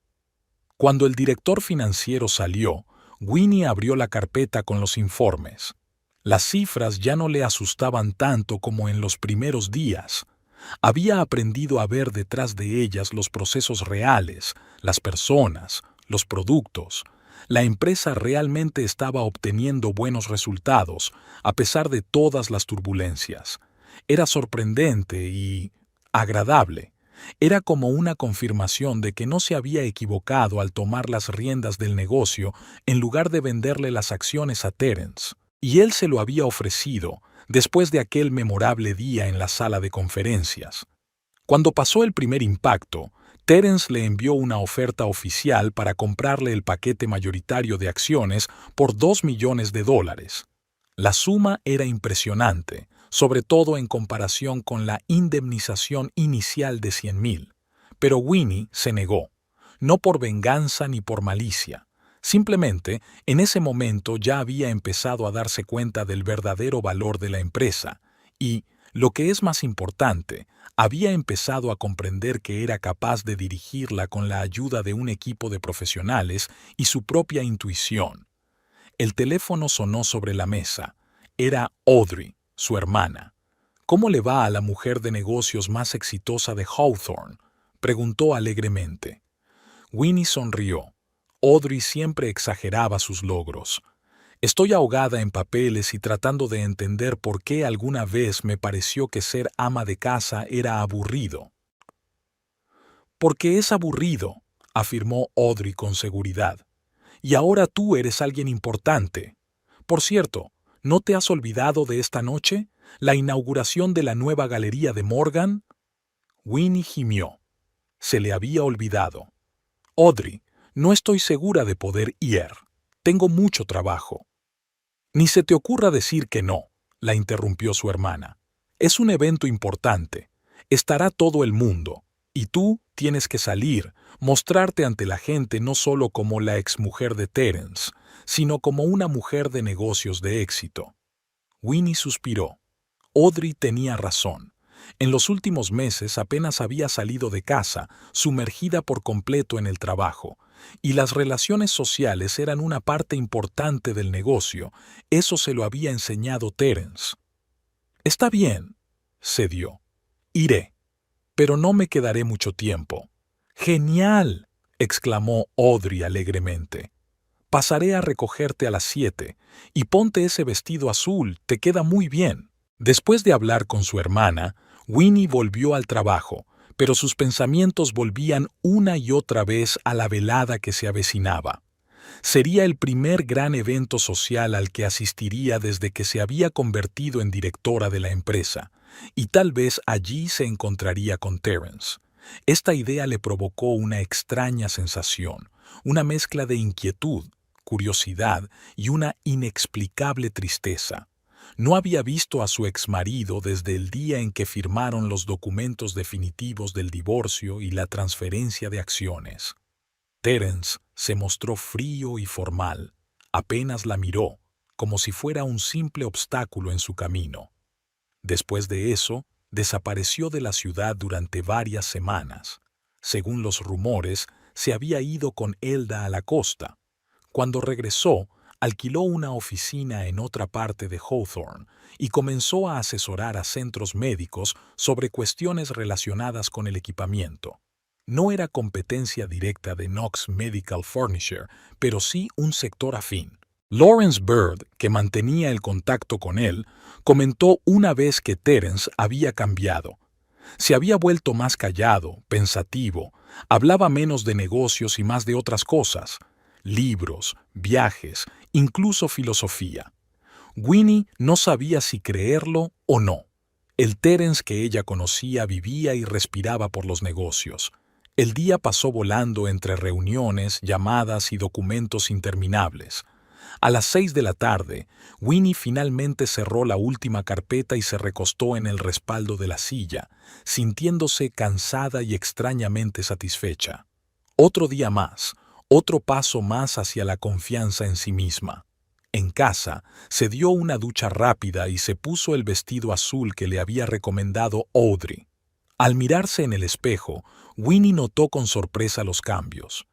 Cuando el director financiero salió, Winnie abrió la carpeta con los informes. Las cifras ya no le asustaban tanto como en los primeros días. Había aprendido a ver detrás de ellas los procesos reales, las personas, los productos. La empresa realmente estaba obteniendo buenos resultados, a pesar de todas las turbulencias. Era sorprendente y agradable. Era como una confirmación de que no se había equivocado al tomar las riendas del negocio en lugar de venderle las acciones a Terence. Y él se lo había ofrecido después de aquel memorable día en la sala de conferencias. Cuando pasó el primer impacto, Terence le envió una oferta oficial para comprarle el paquete mayoritario de acciones por $2 millones. La suma era impresionante, sobre todo en comparación con la indemnización inicial de $100,000. Pero Winnie se negó, no por venganza ni por malicia. Simplemente, en ese momento ya había empezado a darse cuenta del verdadero valor de la empresa y, lo que es más importante, había empezado a comprender que era capaz de dirigirla con la ayuda de un equipo de profesionales y su propia intuición. El teléfono sonó sobre la mesa. Era Audrey, su hermana. «¿Cómo le va a la mujer de negocios más exitosa de Hawthorne?», preguntó alegremente. Winnie sonrió. Audrey siempre exageraba sus logros. «Estoy ahogada en papeles y tratando de entender por qué alguna vez me pareció que ser ama de casa era aburrido». «Porque es aburrido», afirmó Audrey con seguridad. «Y ahora tú eres alguien importante. Por cierto, ¿no te has olvidado de esta noche? ¿La inauguración de la nueva galería de Morgan?» Winnie gimió. Se le había olvidado. «Audrey, no estoy segura de poder ir. Tengo mucho trabajo». «Ni se te ocurra decir que no», la interrumpió su hermana. «Es un evento importante. Estará todo el mundo. Y tú tienes que salir, mostrarte ante la gente no solo como la exmujer de Terence, sino como una mujer de negocios de éxito. Winnie suspiró. Audrey tenía razón. En los últimos meses apenas había salido de casa, sumergida por completo en el trabajo, y las relaciones sociales eran una parte importante del negocio. Eso se lo había enseñado Terence. Está bien, cedió. Iré, pero no me quedaré mucho tiempo. ¡Genial!, exclamó Audrey alegremente. Pasaré a recogerte a las 7, y ponte ese vestido azul, te queda muy bien. Después de hablar con su hermana, Winnie volvió al trabajo, pero sus pensamientos volvían una y otra vez a la velada que se avecinaba. Sería el primer gran evento social al que asistiría desde que se había convertido en directora de la empresa, y tal vez allí se encontraría con Terence. Esta idea le provocó una extraña sensación, una mezcla de inquietud, curiosidad y una inexplicable tristeza. No había visto a su exmarido desde el día en que firmaron los documentos definitivos del divorcio y la transferencia de acciones. Terence se mostró frío y formal. Apenas la miró, como si fuera un simple obstáculo en su camino. Después de eso, desapareció de la ciudad durante varias semanas. Según los rumores, se había ido con Elda a la costa. Cuando regresó, alquiló una oficina en otra parte de Hawthorne y comenzó a asesorar a centros médicos sobre cuestiones relacionadas con el equipamiento. No era competencia directa de Knox Medical Furniture, pero sí un sector afín. Lawrence Bird, que mantenía el contacto con él, comentó una vez que Terence había cambiado. Se había vuelto más callado, pensativo, hablaba menos de negocios y más de otras cosas, libros, viajes, incluso filosofía. Winnie no sabía si creerlo o no. El Terence que ella conocía vivía y respiraba por los negocios. El día pasó volando entre reuniones, llamadas y documentos interminables. A las 6 de la tarde, Winnie finalmente cerró la última carpeta y se recostó en el respaldo de la silla, sintiéndose cansada y extrañamente satisfecha. Otro día más, otro paso más hacia la confianza en sí misma. En casa, se dio una ducha rápida y se puso el vestido azul que le había recomendado Audrey. Al mirarse en el espejo, Winnie notó con sorpresa los cambios.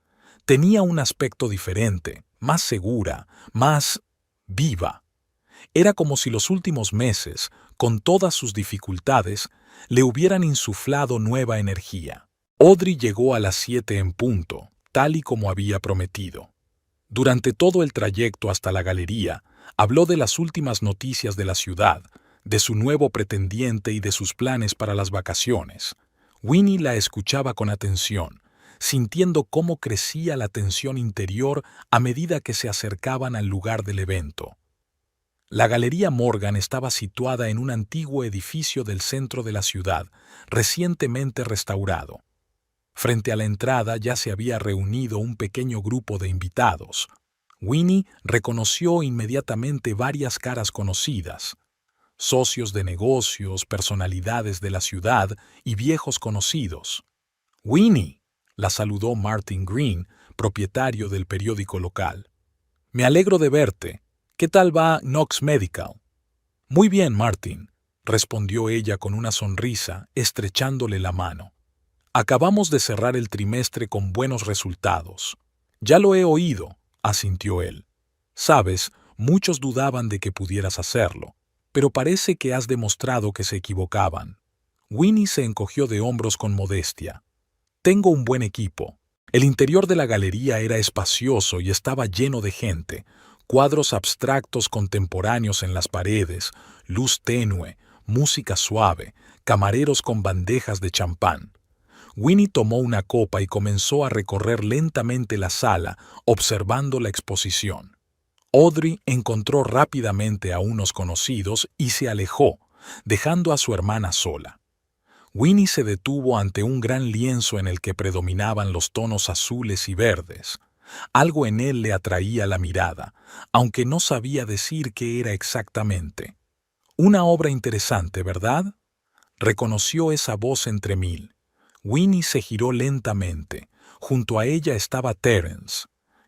Tenía un aspecto diferente, más segura, más viva. Era como si los últimos meses, con todas sus dificultades, le hubieran insuflado nueva energía. Audrey llegó a las 7 en punto, tal y como había prometido. Durante todo el trayecto hasta la galería, habló de las últimas noticias de la ciudad, de su nuevo pretendiente y de sus planes para las vacaciones. Winnie la escuchaba con atención, sintiendo cómo crecía la tensión interior a medida que se acercaban al lugar del evento. La Galería Morgan estaba situada en un antiguo edificio del centro de la ciudad, recientemente restaurado. Frente a la entrada ya se había reunido un pequeño grupo de invitados. Winnie reconoció inmediatamente varias caras conocidas: socios de negocios, personalidades de la ciudad y viejos conocidos. «Winnie», la saludó Martin Green, propietario del periódico local. «Me alegro de verte. ¿Qué tal va Knox Medical?» «Muy bien, Martin», respondió ella con una sonrisa, estrechándole la mano. «Acabamos de cerrar el trimestre con buenos resultados». «Ya lo he oído», asintió él. «Sabes, muchos dudaban de que pudieras hacerlo, pero parece que has demostrado que se equivocaban». Winnie se encogió de hombros con modestia. «Tengo un buen equipo». El interior de la galería era espacioso y estaba lleno de gente, cuadros abstractos contemporáneos en las paredes, luz tenue, música suave, camareros con bandejas de champán. Winnie tomó una copa y comenzó a recorrer lentamente la sala, observando la exposición. Audrey encontró rápidamente a unos conocidos y se alejó, dejando a su hermana sola. Winnie se detuvo ante un gran lienzo en el que predominaban los tonos azules y verdes. Algo en él le atraía la mirada, aunque no sabía decir qué era exactamente. «Una obra interesante, ¿verdad?», reconoció esa voz entre mil. Winnie se giró lentamente. Junto a ella estaba Terence.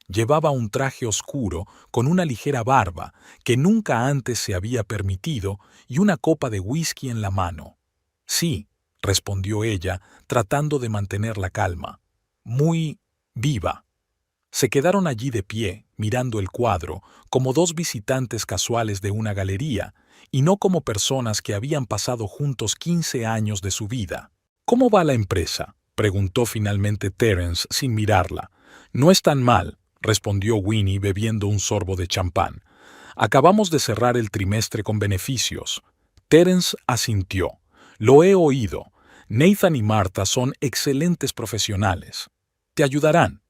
Llevaba un traje oscuro con una ligera barba que nunca antes se había permitido y una copa de whisky en la mano. Sí, respondió ella, tratando de mantener la calma. Muy viva. Se quedaron allí de pie, mirando el cuadro, como dos visitantes casuales de una galería, y no como personas que habían pasado juntos 15 años de su vida. ¿Cómo va la empresa?, preguntó finalmente Terence sin mirarla. No es tan mal, respondió Winnie bebiendo un sorbo de champán. Acabamos de cerrar el trimestre con beneficios. Terence asintió. Lo he oído. Nathan y Martha son excelentes profesionales. Te ayudarán.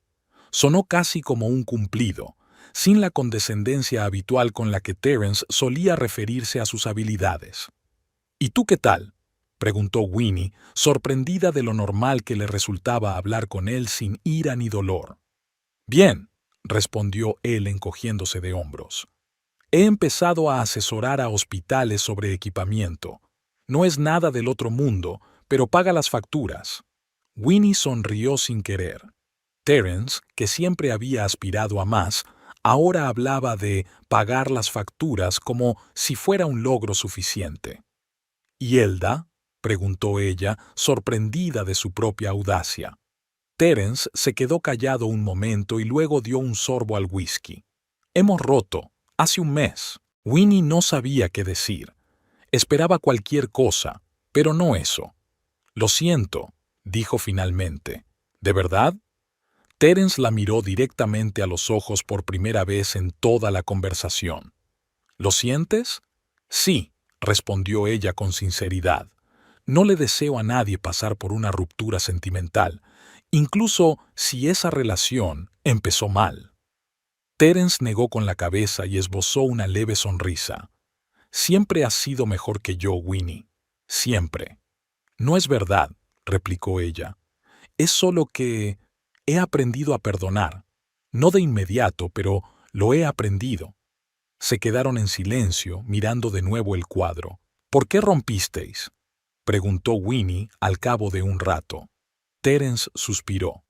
Sonó casi como un cumplido, sin la condescendencia habitual con la que Terence solía referirse a sus habilidades. ¿Y tú qué tal?, preguntó Winnie, sorprendida de lo normal que le resultaba hablar con él sin ira ni dolor. Bien, respondió él encogiéndose de hombros. He empezado a asesorar a hospitales sobre equipamiento. No es nada del otro mundo, pero paga las facturas. Winnie sonrió sin querer. Terence, que siempre había aspirado a más, ahora hablaba de pagar las facturas como si fuera un logro suficiente. ¿Y Elda?, preguntó ella, sorprendida de su propia audacia. Terence se quedó callado un momento y luego dio un sorbo al whisky. Hemos roto, hace un mes. Winnie no sabía qué decir. Esperaba cualquier cosa, pero no eso. Lo siento, dijo finalmente. ¿De verdad? Terence la miró directamente a los ojos por primera vez en toda la conversación. ¿Lo sientes? Sí, respondió ella con sinceridad. No le deseo a nadie pasar por una ruptura sentimental, incluso si esa relación empezó mal. Terence negó con la cabeza y esbozó una leve sonrisa. Siempre has sido mejor que yo, Winnie. Siempre. No es verdad, replicó ella. Es solo que he aprendido a perdonar. No de inmediato, pero lo he aprendido. Se quedaron en silencio, mirando de nuevo el cuadro. ¿Por qué rompisteis?, preguntó Winnie al cabo de un rato. Terence suspiró.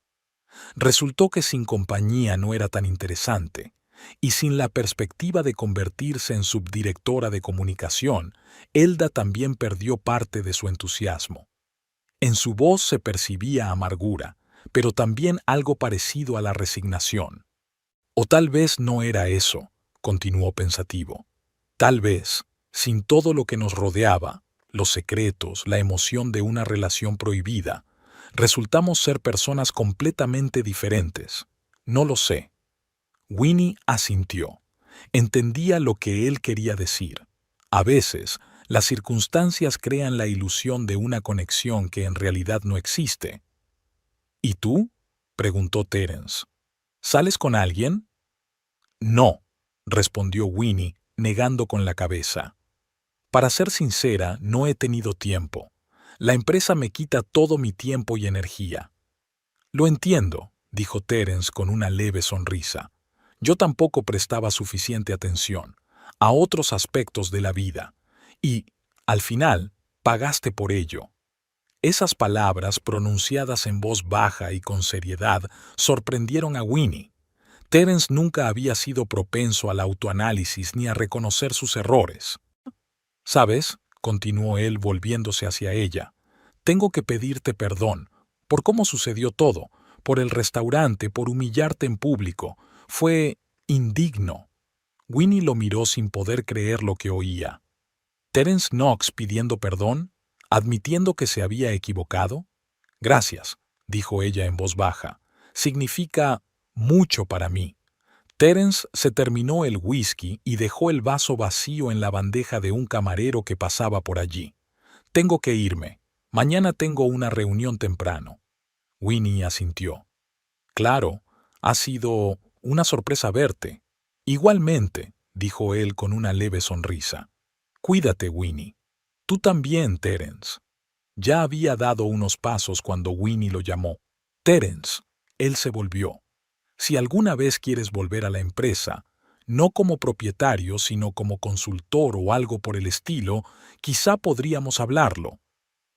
Resultó que sin compañía no era tan interesante, y sin la perspectiva de convertirse en subdirectora de comunicación, Elda también perdió parte de su entusiasmo. En su voz se percibía amargura, pero también algo parecido a la resignación. O tal vez no era eso, continuó pensativo. Tal vez, sin todo lo que nos rodeaba, los secretos, la emoción de una relación prohibida, resultamos ser personas completamente diferentes. No lo sé. Winnie asintió. Entendía lo que él quería decir. A veces, las circunstancias crean la ilusión de una conexión que en realidad no existe. ¿Y tú?, preguntó Terence. ¿Sales con alguien? No, respondió Winnie, negando con la cabeza. Para ser sincera, no he tenido tiempo. La empresa me quita todo mi tiempo y energía. Lo entiendo, dijo Terence con una leve sonrisa. Yo tampoco prestaba suficiente atención a otros aspectos de la vida. Y, al final, pagaste por ello. Esas palabras, pronunciadas en voz baja y con seriedad, sorprendieron a Winnie. Terence nunca había sido propenso al autoanálisis ni a reconocer sus errores. «¿Sabes?», continuó él volviéndose hacia ella, «tengo que pedirte perdón por cómo sucedió todo, por el restaurante, por humillarte en público. Fue indigno». Winnie lo miró sin poder creer lo que oía. ¿Terence Knox pidiendo perdón? ¿Admitiendo que se había equivocado? Gracias, dijo ella en voz baja. Significa mucho para mí. Terence se terminó el whisky y dejó el vaso vacío en la bandeja de un camarero que pasaba por allí. Tengo que irme. Mañana tengo una reunión temprano. Winnie asintió. Claro, ha sido una sorpresa verte. Igualmente, dijo él con una leve sonrisa. Cuídate, Winnie. Tú también, Terence. Ya había dado unos pasos cuando Winnie lo llamó. Terence. Él se volvió. Si alguna vez quieres volver a la empresa, no como propietario, sino como consultor o algo por el estilo, quizá podríamos hablarlo.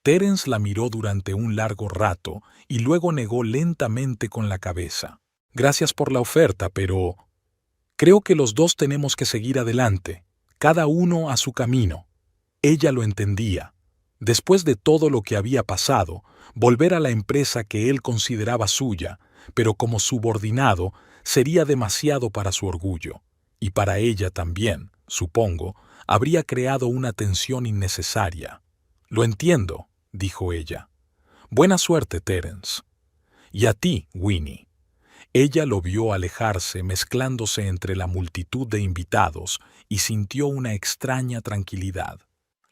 Terence la miró durante un largo rato y luego negó lentamente con la cabeza. Gracias por la oferta, pero creo que los dos tenemos que seguir adelante, cada uno a su camino. Ella lo entendía. Después de todo lo que había pasado, volver a la empresa que él consideraba suya, pero como subordinado, sería demasiado para su orgullo. Y para ella también, supongo, habría creado una tensión innecesaria. Lo entiendo, dijo ella. Buena suerte, Terence. Y a ti, Winnie. Ella lo vio alejarse mezclándose entre la multitud de invitados y sintió una extraña tranquilidad.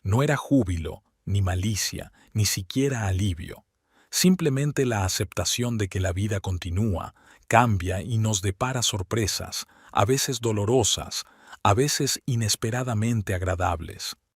No era júbilo, ni malicia, ni siquiera alivio. Simplemente la aceptación de que la vida continúa, cambia y nos depara sorpresas, a veces dolorosas, a veces inesperadamente agradables.